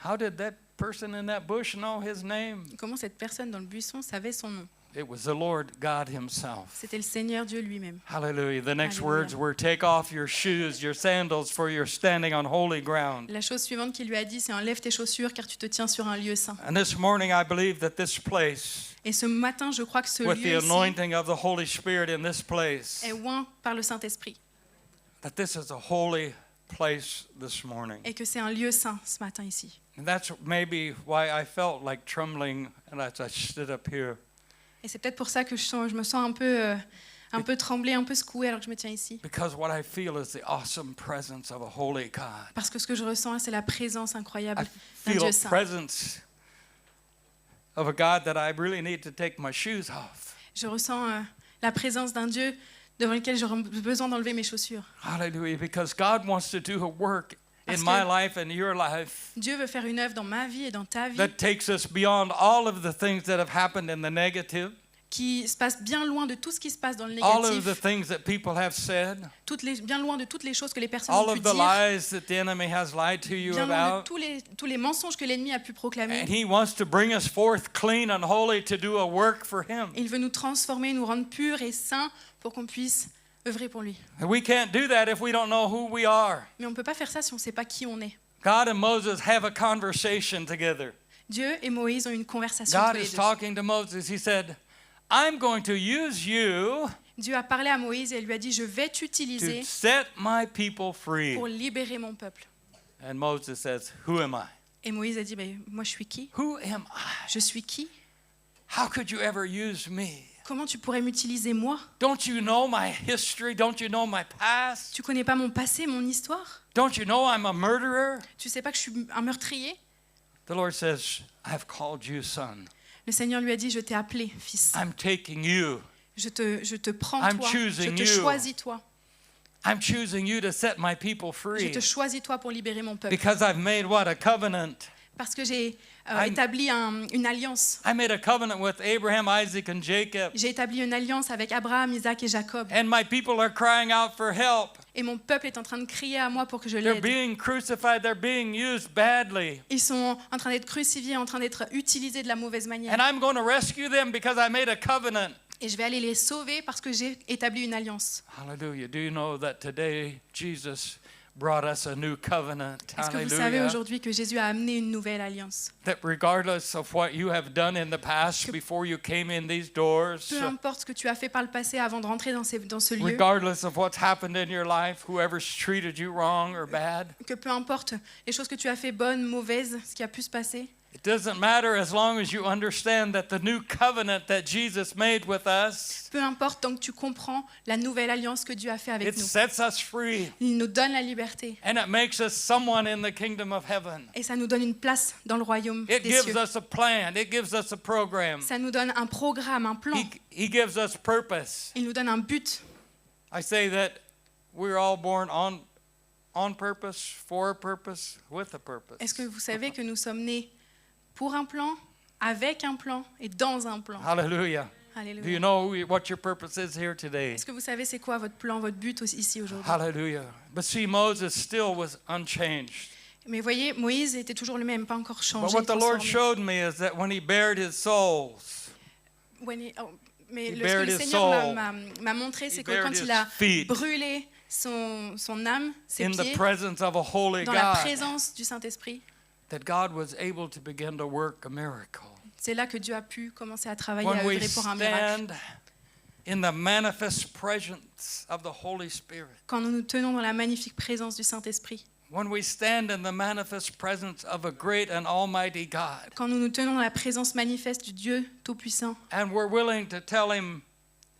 How did that person in that bush know his name? Comment cette personne dans le buisson savait son nom? It was the Lord God himself. C'était le Seigneur Dieu lui-même. Hallelujah. The next Hallelujah. words were, take off your shoes, your sandals, for you're standing on holy ground. La chose suivante qu'il lui a dit, c'est enlève tes chaussures car tu te tiens sur un lieu saint. And this morning, I believe that this place, Et ce matin, je crois que ce with the lieu ici anointing of the Holy Spirit in this place, est oint par le Saint-Esprit that this is a holy place this morning. et que c'est un lieu saint ce matin ici. And that's maybe why I felt like trembling and as I stood up here. Et c'est peut-être pour ça que je me sens un peu tremblée, un peu secouée alors que je me tiens ici. Because what I feel is the awesome presence of a holy God. Parce que ce que je ressens, c'est la présence incroyable I d'un feel Dieu a saint. presence of a God that I really need to take my shoes off. Je ressens la présence d'un Dieu devant lequel j'aurais besoin d'enlever mes chaussures. Hallelujah. Because God wants to do a work in Parce my que life and your life Dieu veut faire une œuvre dans ma vie et dans ta vie that takes us beyond all of the things that have happened in the negative, qui se passe bien loin de tout ce qui se passe dans le all of the négatif, things that people have said, bien loin de toutes les choses que les personnes all ont pu of the dire, lies that the enemy has lied to you bien loin de about. tous les mensonges que l'ennemi a pu proclamer. And he wants to bring us forth clean and holy to do a work for him. Il veut nous transformer, nous rendre purs et saints pour qu'on puisse œuvrer pour lui. And we can't do that if we don't know who we are. Mais on ne peut pas faire ça si on ne sait pas qui on est. God and Moses have a conversation together. Dieu et Moïse ont une conversation God tous les is deux. talking to Moses. He said, I'm going to use you Dieu a parlé à Moïse et lui a dit, je vais to t'utiliser set my people free. pour libérer mon peuple. And Moses says, who am I? Et Moïse a dit, mais moi je suis qui? Who am I? Je suis qui? How could you ever use me? Comment tu pourrais m'utiliser moi? Don't you know my history? Don't you know my past? Tu connais pas mon passé, mon histoire? Don't you know I'm a murderer? Tu sais pas que je suis un meurtrier? The Lord says, I've called you son. Le Seigneur lui a dit, je t'ai appelé, fils. I'm taking you. Je te prends I'm toi. Je choosing te you. choisis toi. I'm choosing you to set my people Je free. te choisis toi pour libérer mon peuple. Because I've made what? A covenant. Parce que j'ai I'm- établi une alliance. I made a covenant with Abraham, Isaac, and Jacob. J'ai établi une alliance avec Abraham, Isaac et Jacob. And my people are crying out for help. Et mon peuple est en train de crier à moi pour que je They're l'aide. being crucified. They're being used badly. Ils sont en train d'être crucifiés, en train d'être utilisés de la mauvaise manière. And I'm going to rescue them because I made a covenant. Et je vais aller les sauver parce que j'ai établi une alliance. Hallelujah. Do you know that today Jesus brought us a new covenant? Est-ce que vous savez Hallelujah. aujourd'hui que Jésus a amené une nouvelle alliance? That regardless of what you have done in the past before you came in these doors, Peu importe ce que tu as fait par le passé avant de rentrer dans ce lieu, regardless of what's happened in your life, whoever's treated you wrong or bad, que peu importe les choses que tu as fait bonnes, mauvaises, ce qui a pu se passer, it doesn't matter as long as you understand that the new covenant that Jesus made with us, peu importe tant que tu comprends la nouvelle alliance que Dieu a fait avec it nous. sets us free Il nous donne la liberté and it makes us someone in the kingdom of heaven. et ça nous donne une place dans le royaume It des gives cieux. us a plan. It gives us a program. Ça nous donne un programme, un plan. He gives us purpose. Il nous donne un but. I say that we're all born on purpose, for a purpose, with a purpose. Est-ce que vous savez que nous sommes nés pour un plan, avec un plan et dans un plan? Hallelujah. Do you Alléluia. know what your purpose is here today? Est-ce que vous savez c'est quoi votre plan, votre but ici aujourd'hui? Hallelujah. But see, Moses still was unchanged. Mais voyez, Moïse était toujours le même, pas encore But changé. what the Lord transformé. showed me is that when he bared his souls, Mais He ce que bared le his Seigneur soul. m'a montré, c'est He que bared quand his il a feet. brûlé son âme, ses in the pieds, presence of a holy dans la God, présence du Saint-Esprit, that God was able to begin to work a miracle. c'est là que Dieu a pu commencer à travailler, à When we œuvrer pour un miracle. stand in the manifest presence of the Holy Spirit, Quand nous nous tenons dans la magnifique présence du Saint-Esprit, when we stand in the manifest presence of a great and almighty God, quand nous nous tenons dans la présence manifeste du Dieu Tout-Puissant and we're willing to tell him,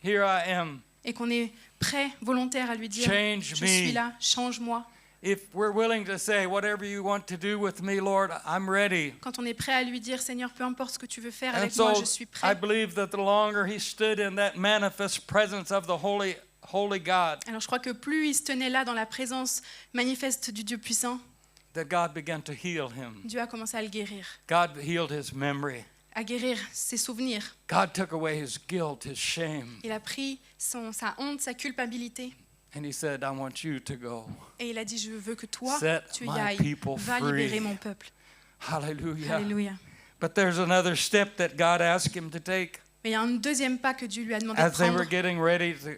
here I am, et qu'on est prêt, volontaire à lui dire Change je me. suis là, change-moi. if we're willing to say, whatever you want to do with me, Lord, I'm ready. Quand on est prêt à lui dire Seigneur, peu importe ce que tu veux faire And avec moi, so je suis I prêt. believe that the longer he stood in that manifest presence of the holy God, Alors je crois que plus il se tenait là dans la présence manifeste du Dieu puissant, that God began to heal him. Dieu a commencé à le guérir, God healed his memory. à guérir ses souvenirs. God took away his guilt, his shame. Il a pris sa honte, sa culpabilité And he said, I want you to go. et il a dit je veux que toi, Set tu y my ailles, people va free. libérer mon peuple. Hallelujah. Alléluia. But there's another step that God asked him to take. Mais il y a un deuxième pas que Dieu lui a demandé de As they were prendre. getting ready to,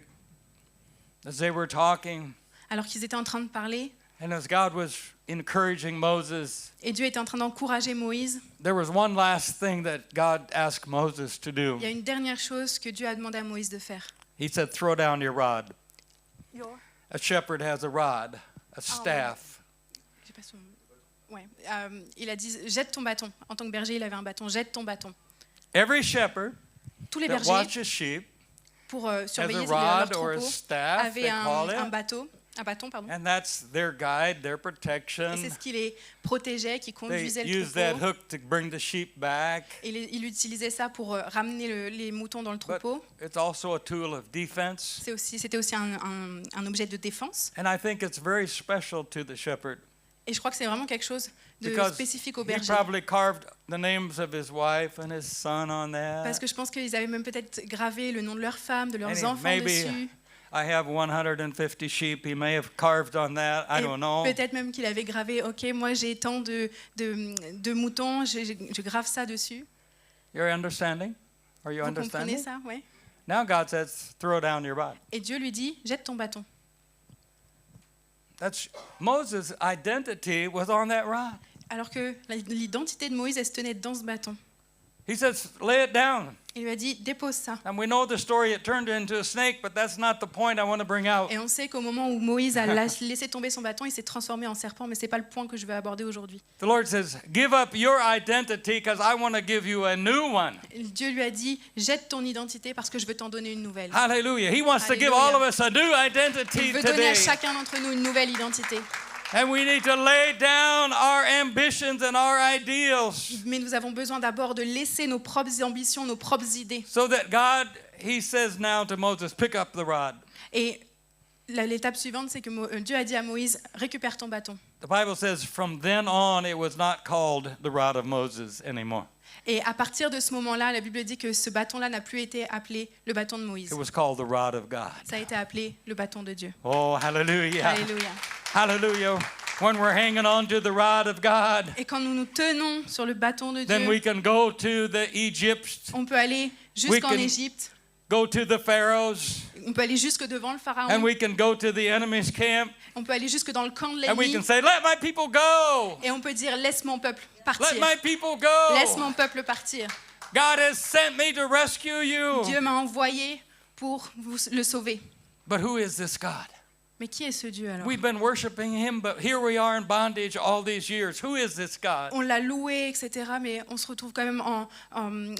as they were talking, Alors qu'ils étaient en train de parler and as God was encouraging Moses, et Dieu était en train d'encourager Moïse, there was one last thing that God asked Moses to do. il y a une dernière chose que Dieu a demandé à Moïse de faire. He said, throw down your rod. A shepherd has a rod, a staff. J'ai pas son- Ouais. Il a dit jette ton bâton. En tant que berger, il avait un bâton. Jette ton bâton. Every shepherd Tous les that bergers, watches sheep pour has a surveiller leur rod or a troupeau, staff, they avaient call un it. bateau un bâton, pardon. And that's their guide, their Et protection. c'est ce qui les protégeait, qui They conduisait le use that troupeau. hook to bring the sheep back. Et il utilisait ça pour ramener les moutons dans le But troupeau. it's also a tool of defense. C'était aussi un objet de défense. And I think it's very special to the shepherd Et je crois que c'est vraiment quelque chose de because spécifique au he berger. probably carved the names of his wife and his son on Parce that. que je pense qu'ils avaient même peut-être gravé le nom de leur femme, de leurs And enfants maybe dessus. I have 150 sheep. He may have carved on that. I Et don't know. peut-être même qu'il avait gravé, ok, moi j'ai tant de moutons, je grave ça dessus. You're understanding? Are you Vous comprenez understanding? ça, ouais. Now God says, throw down your rod. Et Dieu lui dit, jette ton bâton. That's Moses' identity was on that rod. Alors que l'identité de Moïse, elle se tenait dans ce bâton. He says, lay it down. Il lui a dit, dépose ça. And we know the story, it turned into a snake, but that's not the point I want to bring out. Et on sait qu'au moment où Moïse a laissé tomber son bâton, il s'est transformé en serpent, mais ce n'est pas le point que je vais aborder aujourd'hui. The Lord says, give up your identity because I want to give you a new one. Dieu lui a dit, jette ton identité parce que je veux t'en donner une nouvelle. Hallelujah. He wants to give all of us a new Il identity veut donner à today. chacun d'entre nous une nouvelle identité. And we need to lay down our ambitions and our ideals Mais nous avons besoin d'abord de laisser nos propres ambitions, nos propres idées. so that God, he says now to Moses, pick up the rod. Et l'étape suivante, c'est que Dieu a dit à Moïse, récupère ton bâton. The Bible says from then on it was not called the rod of Moses anymore. Et à partir de ce moment-là, la Bible dit que ce bâton-là n'a plus été appelé le bâton de Moïse. It was called the rod of God. Ça a été appelé le bâton de Dieu. Oh, hallelujah. Alléluia. Hallelujah. When we're hanging on to the rod of God, Et quand nous nous tenons sur le bâton de then we Dieu, can go to the Egypt, on peut aller jusqu'en can- Égypte, go to the Pharaohs, on peut aller jusque devant le and pharaon, we can go to the enemy's camp, on peut aller jusque dans le camp de and we l'ennemi, can say, let my people go. et on peut dire, laisse mon peuple Let partir. my people go. Laisse mon peuple partir. God has sent me to rescue you. Dieu m'a envoyé pour le sauver. But who is this God? Mais qui est ce Dieu alors? We've been worshiping him, but here we are in bondage all these years. Who is this God? On l'a loué, etc., mais on se retrouve quand même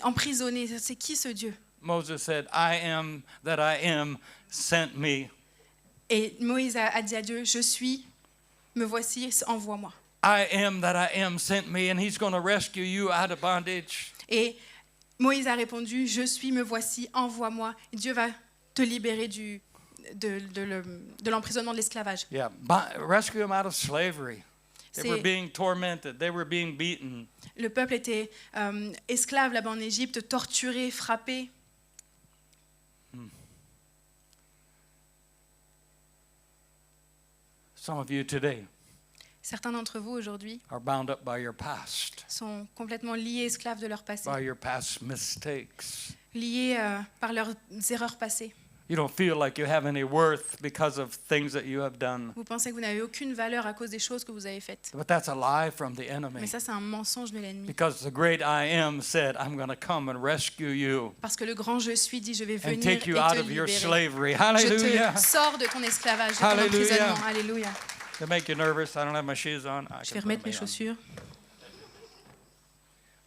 emprisonné. C'est qui ce Dieu? Moses said, I am that I am sent me. Et Moïse a dit à Dieu, je suis, me voici, envoie-moi. I am that I am sent me, and he's going to rescue you out of bondage. Et Moïse a répondu, je suis, me voici, envoie-moi. Et Dieu va te libérer de l'emprisonnement de l'esclavage. Yeah, rescue them out of slavery. They were C'est- being tormented. They were being beaten. Le peuple était esclave là-bas en Égypte, torturé, frappé. Some of you today Certains d'entre vous aujourd'hui are bound up by your past, sont complètement liés, esclaves de leur passé, by your past mistakes. liés par leurs erreurs passées. You don't feel like you have any worth because of things that you have done. Vous pensez que vous n'avez aucune valeur à cause des choses que vous avez faites. But that's a lie from the Mais enemy. ça, c'est un mensonge de l'ennemi. Because the great I am said, I'm going to come and rescue you Parce que le grand je suis dit, je vais and venir take et you out te of your libérer. slavery. Je Hallelujah. te sors de ton esclavage, de ton Hallelujah. emprisonnement. Alléluia. To make you nervous, I don't have my shoes on. I Je can vais put remettre them mes on. chaussures.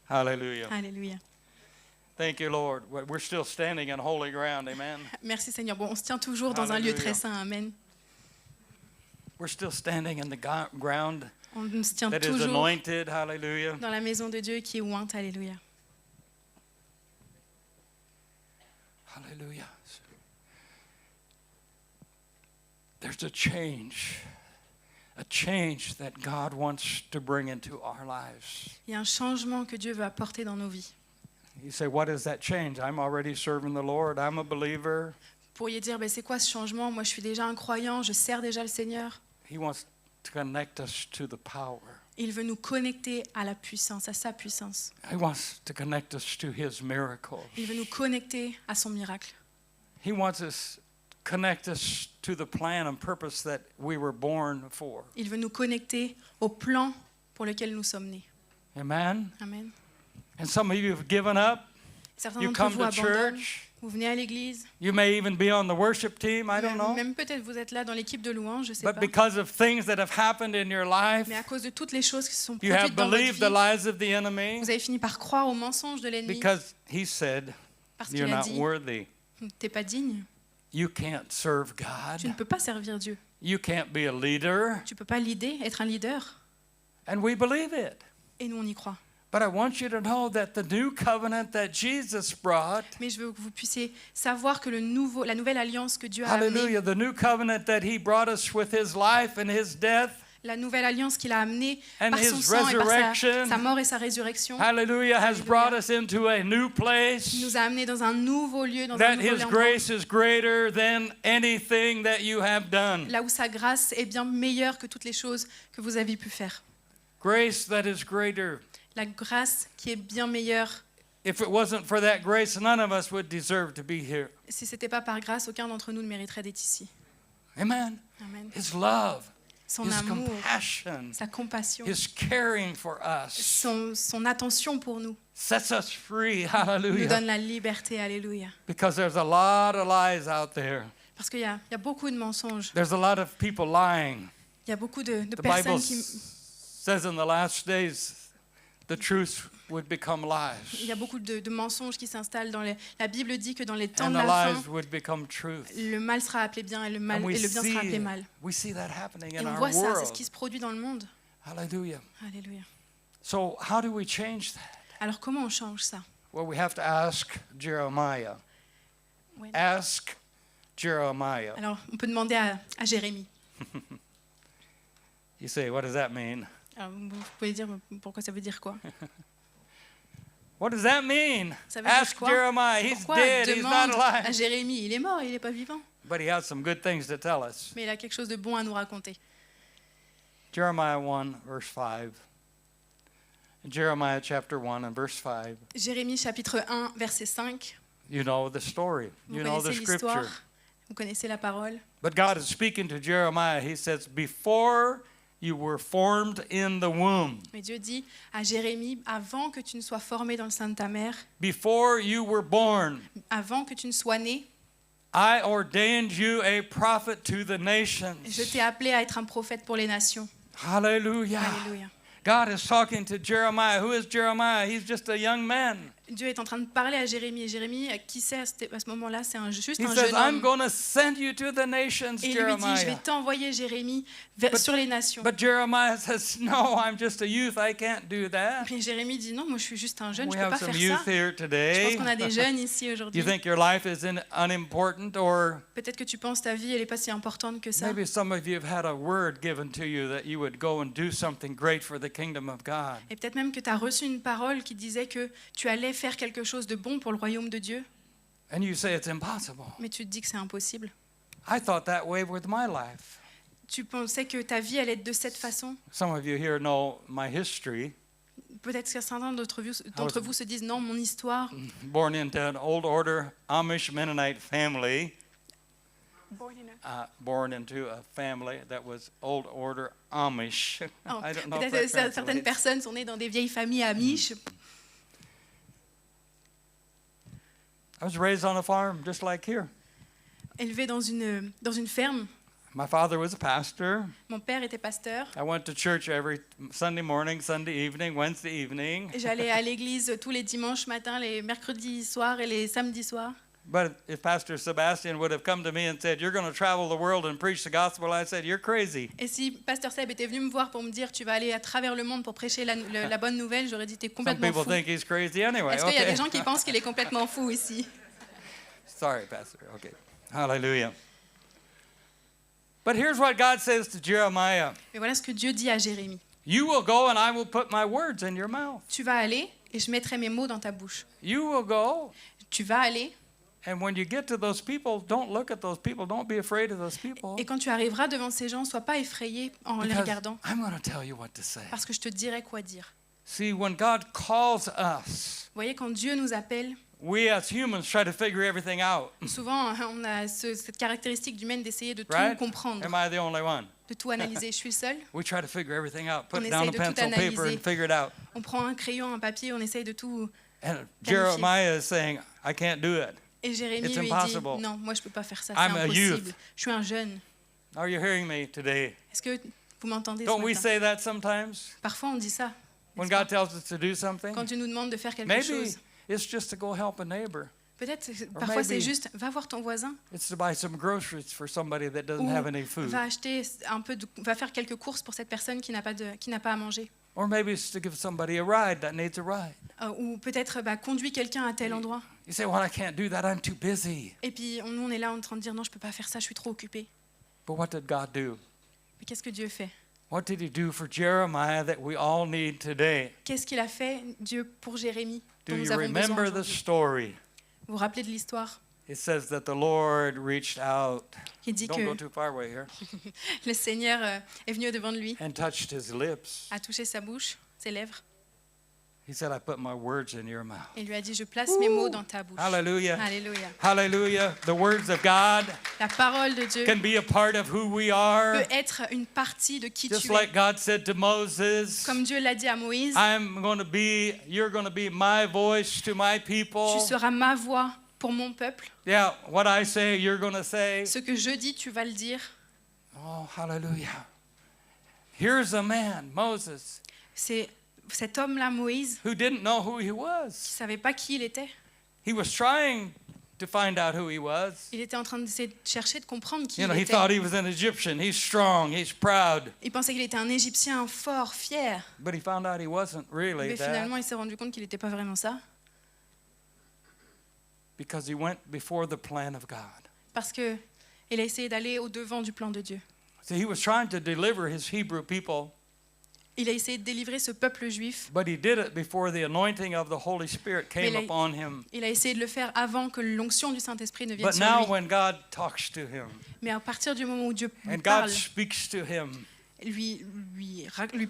Hallelujah. Alléluia. Thank you, Lord. We're still standing in holy ground. Amen. Merci Seigneur. Bon, on se tient toujours dans un lieu très saint. Amen. We're still standing in the ground On se tient that is toujours anointed. Hallelujah. dans la maison de Dieu qui est ointe. Alléluia. Hallelujah. There's a change that God wants to bring into our lives. Il y a un changement que Dieu veut apporter dans nos vies. You say, what is that change? I'm already serving the Lord. I'm a believer. Vous pourriez dire, ben, c'est quoi ce changement? Moi, je suis déjà un croyant, je sers déjà le Seigneur. He wants to connect us to the power. Il veut nous connecter à la puissance, à sa puissance. He wants to connect us to his miracles. Il veut nous connecter à son miracle. He wants us connect us to the plan and purpose that we were born for. Il veut nous connecter au plan pour lequel nous sommes nés. Amen. Amen. And some of you have given up. Certains You d'entre come vous to abandonnent. church. Vous venez à l'église. You may even be on the worship team. I don't know. Même peut-être vous êtes là dans l'équipe de louange, je ne sais But pas. because of things that have happened in your life, Mais à cause de toutes les choses qui se sont you have produites dans votre believed the vie, lies of the enemy vous avez fini par croire aux mensonges de l'ennemi because he said parce you're qu'il a not dit worthy. t'es pas digne, You can't serve tu ne God. peux pas servir Dieu. You can't be a leader. Tu peux pas être un leader. And we believe it. Et nous, on y croit. But I want you to know that the new covenant that Jesus brought, Mais je veux que vous puissiez savoir que la nouvelle alliance que Dieu a amenée, hallelujah, the new covenant that he brought us with his life and his death, la nouvelle alliance qu'il a amenée And par his son sang et par resurrection. sa mort et sa résurrection, hallelujah, has Hallelujah. brought us into a new place. nous a amenés dans un nouveau lieu, dans un That nouveau his endroit, grace is greater than anything that you have done. là où sa grâce est bien meilleure que toutes les choses que vous avez pu faire. Grace that is greater. La grâce qui est bien meilleure. If it wasn't for that grace, none of us would deserve to be here. Si ce n'était pas par grâce, aucun d'entre nous ne mériterait d'être ici. Amen. Amen. His love, Son his amour, compassion, sa compassion, his caring for us son attention pour nous sets us free. nous Hallelujah. donne la liberté. Alléluia. Because there's a lot of lies out there. Parce qu'il y a beaucoup de mensonges. There's a lot of people lying. Il y a beaucoup de The Bible personnes qui... says in the last days, the truth would become Il y lies. a beaucoup de mensonges qui s'installent dans les... La Bible dit que dans les temps And de the la lies fin, would become truth. le mal sera appelé bien et le And we bien sera appelé mal. that happening Et in on our voit ça, c'est ce world. qui se produit dans le monde. Hallelujah. Alléluia. So how do we change that? Alors comment on change ça? Well, we have to ask Jeremiah. Ouais. Ask Jeremiah. Alors on peut demander à Jérémie. You say, what does that mean? Alors, vous pouvez dire pourquoi ça veut dire quoi? What does that mean? Ça veut dire Ask quoi? Jeremiah. He's Pourquoi dead. He's not demande à alive. Jérémie? Il est mort, il n'est pas vivant. But he has some good things to tell us. Mais il a quelque chose de bon à nous raconter. Jeremiah 1, verse 5. Jeremiah chapter 1 and verse 5. Jérémie chapitre 1, verset 5. You know the story. Vous You know the connaissez scripture. l'histoire, vous connaissez la parole. But God is speaking to Jeremiah. He says, before you were formed in the womb, Mais Dieu dit à Jérémie, avant que tu ne sois formé dans le sein de ta mère, before you were born, avant que tu ne sois né, I ordained you a prophet to the nations. je t'ai appelé à être un prophète pour les nations. Hallelujah. Alléluia. God is talking to Jeremiah. Who is Jeremiah? He's just a young man. Dieu est en train de parler à Jérémie. Et Jérémie, qui c'est à ce moment-là? C'est juste He un says, jeune I'm homme. going to send you to the nations, Et il lui dit, je vais Jeremiah. t'envoyer Jérémie But- sur les nations. But Jeremiah says, no, I'm just a youth. I can't do that. Mais Jérémie dit, non, moi je suis juste un jeune, We je ne peux have pas some faire youth ça. here Je pense today. qu'on a des jeunes ici aujourd'hui. You think your life is unimportant, or Peut-être que tu penses ta vie, elle n'est pas si importante que ça. maybe some of you have had a word given to you that you would go and do something great for the kingdom of God. Et peut-être même que tu as reçu une parole qui disait que tu allais faire quelque chose de bon pour le royaume de Dieu, And you say it's impossible. mais tu te dis que c'est impossible. I thought that way with my life. Tu pensais que ta vie allait être de cette façon. Some of you here know my history. Peut-être que certains d'entre vous se disent, non, mon histoire. Born into an old order Amish Mennonite family. Born into a family that was old order Amish. Oh, I don't know if peut-être that certaines translates. personnes sont nées dans des vieilles familles amish. I was raised on a farm just like here. Élevées dans une ferme. My father was a pastor. Mon père était pasteur. I went to church every Sunday morning, Sunday evening, Wednesday evening. J'allais à l'église tous les dimanches matins, les mercredis soirs et les samedis soirs. But if Pastor Sebastian would have come to me and said, "You're going to travel the world and preach the gospel," I said, "You're crazy." Et si Pasteur Seb était venu me voir pour me dire tu vas aller à travers le monde pour prêcher la bonne nouvelle, j'aurais dit t'es Some complètement people fou. think he's crazy anyway. Est-ce qu'il y a Okay. des gens qui pensent qu'il est complètement fou ici? Sorry, Pastor. Okay. Hallelujah. But here's what God says to Jeremiah. Mais voilà ce que Dieu dit à Jérémie. You will go and I will put my words in your mouth. Tu vas aller et je mettrai mes mots dans ta bouche. You will go, Tu vas aller and when you get to those people, don't look at those people. Don't be afraid of those people. et quand tu arriveras devant ces gens, sois pas effrayé en les Because regardant I'm going to tell you what to say. parce que je te dirai quoi dire. See, when God calls us, Vous voyez, quand Dieu nous appelle, we as humans try to figure everything out, souvent on a cette caractéristique humaine d'essayer de tout right? comprendre, Am I the only one? de tout analyser. Je suis le seul. We try to figure everything out. Put On down a essaye de tout pencil, paper, analyser. and figure it out. On prend un crayon, un papier, on essaye de tout. And Jeremiah is saying, I can't do it. Et Jérémie It's lui dit impossible. non, moi je peux pas faire ça, c'est I'm a youth. impossible. Je suis un jeune. Are you hearing me today? Est-ce que vous m'entendez ce Don't we matin? say that sometimes? Parfois on dit ça. When n'est-ce God pas? tells us to do something? Quand Dieu nous demande de faire quelque Maybe chose, it's just to go help a neighbor. Peut-être, parfois, c'est maybe- juste, va voir ton voisin, It's to buy some groceries for somebody that doesn't ou have any food. va faire quelques courses pour cette personne qui n'a pas à manger. Or maybe it's to give somebody a ride that needs a ride. Ou peut-être conduis quelqu'un à tel endroit. You say, well, I can't do that. I'm too busy. Et puis nous, on est là en train de dire non, je peux pas faire ça, je suis trop occupé. But what did God do? Mais qu'est-ce que Dieu fait? What did he do for Jeremiah that we all need today? Qu'est-ce qu'il a fait, Dieu, pour Jérémie, Do dont nous you avons besoin remember the aujourd'hui? story? Vous vous rappelez de l'histoire? It says that the Lord reached out. Il dit Don't go que too far away here. le Seigneur est venu devant de lui, And touched his lips. a touché sa bouche, ses lèvres, He said, I put my words in your mouth. et lui a dit, je place mes mots dans ta bouche. Hallelujah. Alléluia. Hallelujah. The words of God La parole de Dieu can be a part of who we are. peut être une partie de qui Just tu like es. God said to Moses, Comme Dieu l'a dit à Moïse, you're going to be my voice to my people. tu seras ma voix pour mon peuple. Yeah, what I say, you're going to say. Ce que je dis, tu vas le dire. Oh, hallelujah. Here's a man, Moses, C'est cet homme-là, Moïse, who didn't know who he qui was. ne savait pas qui il était. He was trying to find out who he was. Il était en train d'essayer de chercher, de comprendre qui You know, il he était. thought he was an Egyptian. He's strong, he's proud. Il pensait qu'il était un Égyptien fort, fier. But he found out he wasn't really Mais that finalement, il s'est rendu compte qu'il n'était pas vraiment ça. because he went before the plan of God. Parce qu'il a essayé d'aller au-devant du plan de Dieu. See, he was trying to deliver his Hebrew people, Il a essayé de délivrer ce peuple juif. but he did it before the anointing of the Holy Spirit came Mais il a- upon him. Il a essayé de le faire avant que l'onction du Saint-Esprit ne vienne But sur now lui. when God talks to him Mais à partir du moment où Dieu lui and God parle, speaks to him lui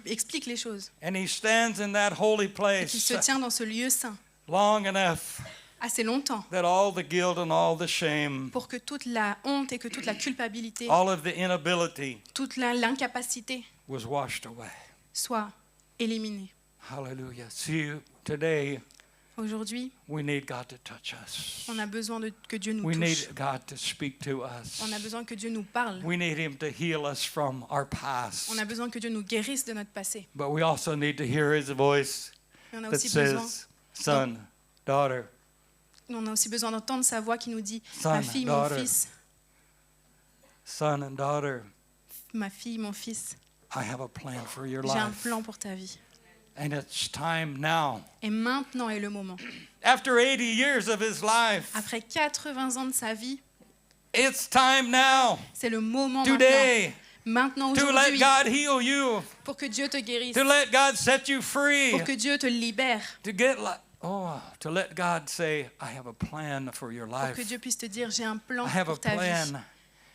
explique les choses, and he stands in that holy et place qu'il se tient dans ce lieu saint long enough assez longtemps that all the guilt and all the shame, pour que toute la honte et que toute la culpabilité, all of the inability toute l'incapacité was washed away. soit éliminée. Hallelujah. See, today Aujourd'hui, we need God to touch us. on a besoin que Dieu nous We touche. need God to speak to us. On a besoin que Dieu nous parle. We need Him to heal us from our past. On a besoin que Dieu nous guérisse de notre passé. But we also need to hear His voice Mais on a that aussi besoin, says, son, daughter, d'entendre sa voix qui nous dit, Son, ma fille, mon daughter. fils, son and daughter, ma fille, mon fils, I have a plan for your j'ai un life. plan pour ta vie. And it's time now. Et maintenant est le moment. After 80 years of his life, Après 80 ans de sa vie, it's time now, c'est le moment today, maintenant, to let aujourd'hui, God heal you, pour que Dieu te guérisse, to let God set you free, pour que Dieu te libère, to let God say, I have a plan for your pour que life. Dieu puisse te dire, j'ai un plan I have a pour ta vie. plan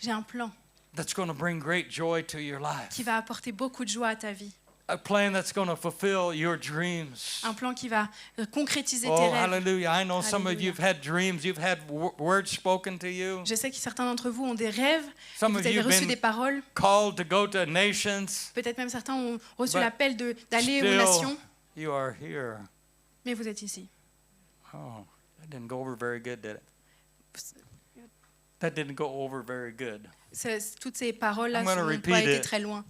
J'ai un plan that's going to bring great joy to your life. qui va apporter beaucoup de joie à ta vie. A plan that's going to fulfill your dreams. Un plan qui va concrétiser tes Oh, rêves. hallelujah. I know some of Hallelujah. you've had dreams, you've had words spoken to you, Je sais que certains d'entre vous ont des rêves, et Some vous of avez you've reçu been des paroles. called to go to nations. Peut-être même certains ont reçu But l'appel d'aller aux Still, nations, you are here. mais vous êtes ici. Oh, that didn't go over very good, did it? That didn't go over very good. Toutes ces paroles-là I'm gonna n'ont repeat pas été it. très loin.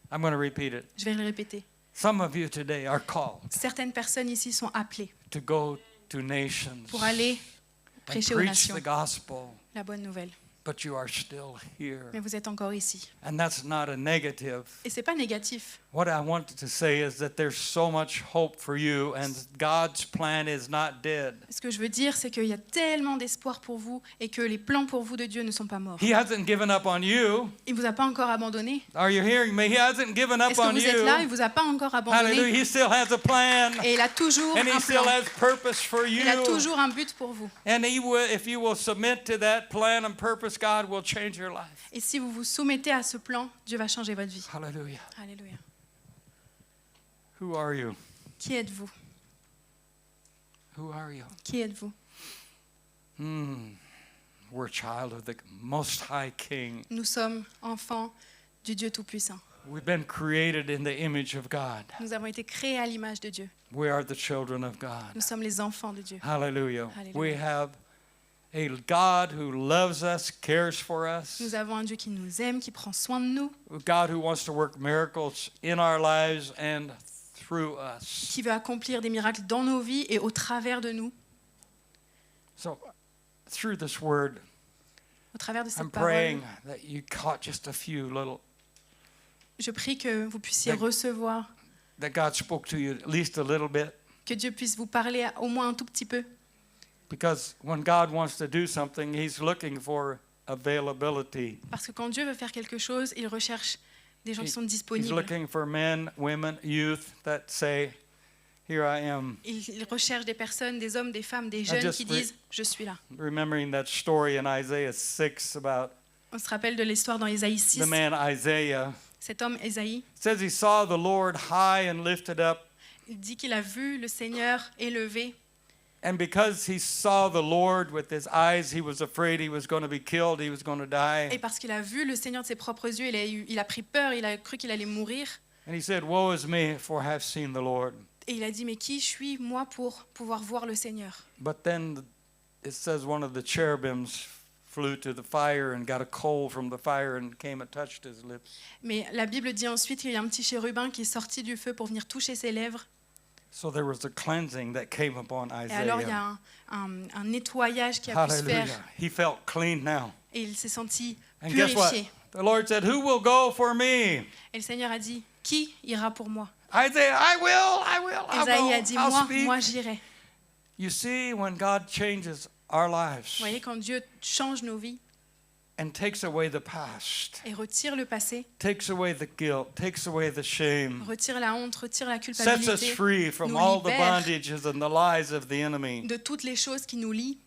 I'm going to repeat it. Je vais le répéter. Some of you today are called Certaines personnes ici sont appelées to go to nations pour aller and prêcher aux preach nations the gospel, la bonne nouvelle. but you are still here. Mais vous êtes encore ici. And that's not a negative. Et c'est pas négatif. What I want to say is that there's so much hope for you, and God's plan is not dead. Ce que je veux dire, c'est qu'il y a tellement d'espoir pour vous et que les plans pour vous de Dieu ne sont pas morts. He hasn't given up on you. Il ne vous a pas encore abandonné. Are you hearing me? He hasn't given up Est-ce que on vous êtes là? Il you. ne vous a pas encore Hallelujah. abandonné. He still has a plan, Et il a toujours and He un still plan. has purpose for Il a you. toujours un but pour vous. And He will, if you will submit to that plan and purpose, God will change your life. Et si vous vous soumettez à ce plan, Dieu va changer votre vie. Hallelujah. Alléluia. Who are you? Qui êtes-vous? Who are you? Qui êtes-vous? We're a child of the Most High King. Nous sommes enfants du Dieu Tout-Puissant. We've been created in the image of God. Nous avons été créés à l'image de Dieu. We are the children of God. Nous sommes les enfants de Dieu. Hallelujah. Hallelujah. We have a God who loves us, cares for us, Nous avons un Dieu qui nous aime, qui prend soin de nous, a God who wants to work miracles in our lives and through us. qui veut accomplir des miracles dans nos vies et au travers de nous. So through this word, Au travers de cette I'm parole, praying that you caught just a few little, je prie que vous puissiez Thank- recevoir, that God spoke to you at least a little bit. que Dieu puisse vous parler au moins un tout petit peu. Because when God wants to do something, He's looking for availability. Parce que quand Dieu veut faire quelque chose, il recherche des gens qui sont He's disponibles. looking for men, women, youth that say, "Here I am." Il recherche des personnes, des hommes, des femmes, des jeunes just qui re- disent « Je suis là Remembering that story in Isaiah 6 about ». On se rappelle de l'histoire dans Ésaïe 6. the man Isaiah. Cet homme, Ésaïe, It says he saw the Lord high and lifted up, il dit qu'il a vu le Seigneur élevé. and because he saw the Lord with his eyes, he was afraid he was going to be killed, he was going to Et die. parce qu'il a vu le Seigneur de ses propres yeux, il a pris peur, il a cru qu'il allait mourir. And he said, "Woe is me, for I have seen the Lord." Et il a dit « Mais qui suis moi pour pouvoir voir le Seigneur ?» But then it says one of the cherubims flew to the fire and got a coal from the fire and came and touched his lips. Mais la Bible dit ensuite qu'il y a un petit chérubin qui est sorti du feu pour venir toucher ses lèvres. So there was a cleansing that came upon Et alors il y Isaiah. a un nettoyage qui a pu se faire. Hallelujah. He felt clean now. Et il s'est senti And guess what? purifié. The Lord said, "Who will go for me?" Et le Seigneur a dit « Qui ira pour moi ?» Isaiah, I will, I'll Ésaïe a go, dit I'll « speak." Moi j'irai. You see, when God changes our lives Vous voyez, quand Dieu change nos vies and takes away the past, et retire le passé, takes away the guilt, takes away the shame, retire la honte, retire la sets us culpabilité free from nous all the libère bondages and the lies of the enemy, de toutes les choses qui nous lient,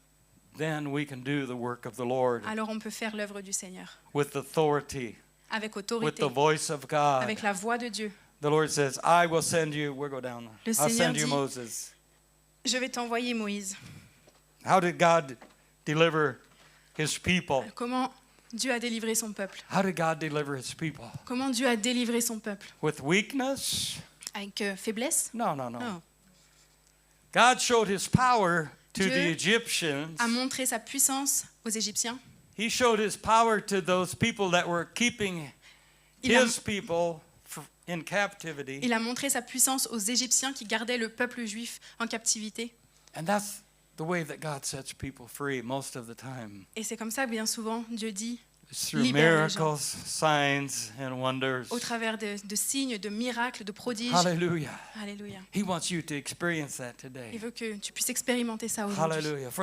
then we can do the work of the Lord alors on peut faire l'œuvre du Seigneur with authority, avec with autorité, the voice of God. avec la voix de Dieu. The Lord says, "I will send you." We'll go down. Le I'll Seigneur send you dit- Moses. Je vais t'envoyer Moïse. How did God deliver his people? Comment Dieu a délivré son peuple? How did God deliver his people? Comment Dieu a délivré son peuple? With weakness? Avec faiblesse? No. Non. God showed his power to Dieu the Egyptians. A montré sa puissance aux Égyptiens. He showed his power to those people that were keeping Il a, his people in captivity. il a montré sa puissance aux Égyptiens qui gardaient le peuple juif en captivité. And that's the way that God sets people free most of the time. Et c'est comme ça que bien souvent Dieu dit, It's through Libère les gens. miracles, signs, and wonders. au travers de signes, de miracles, de prodiges. Hallelujah. Alléluia. He wants you to experience that Il today. veut que tu puisses expérimenter ça aujourd'hui. Hallelujah.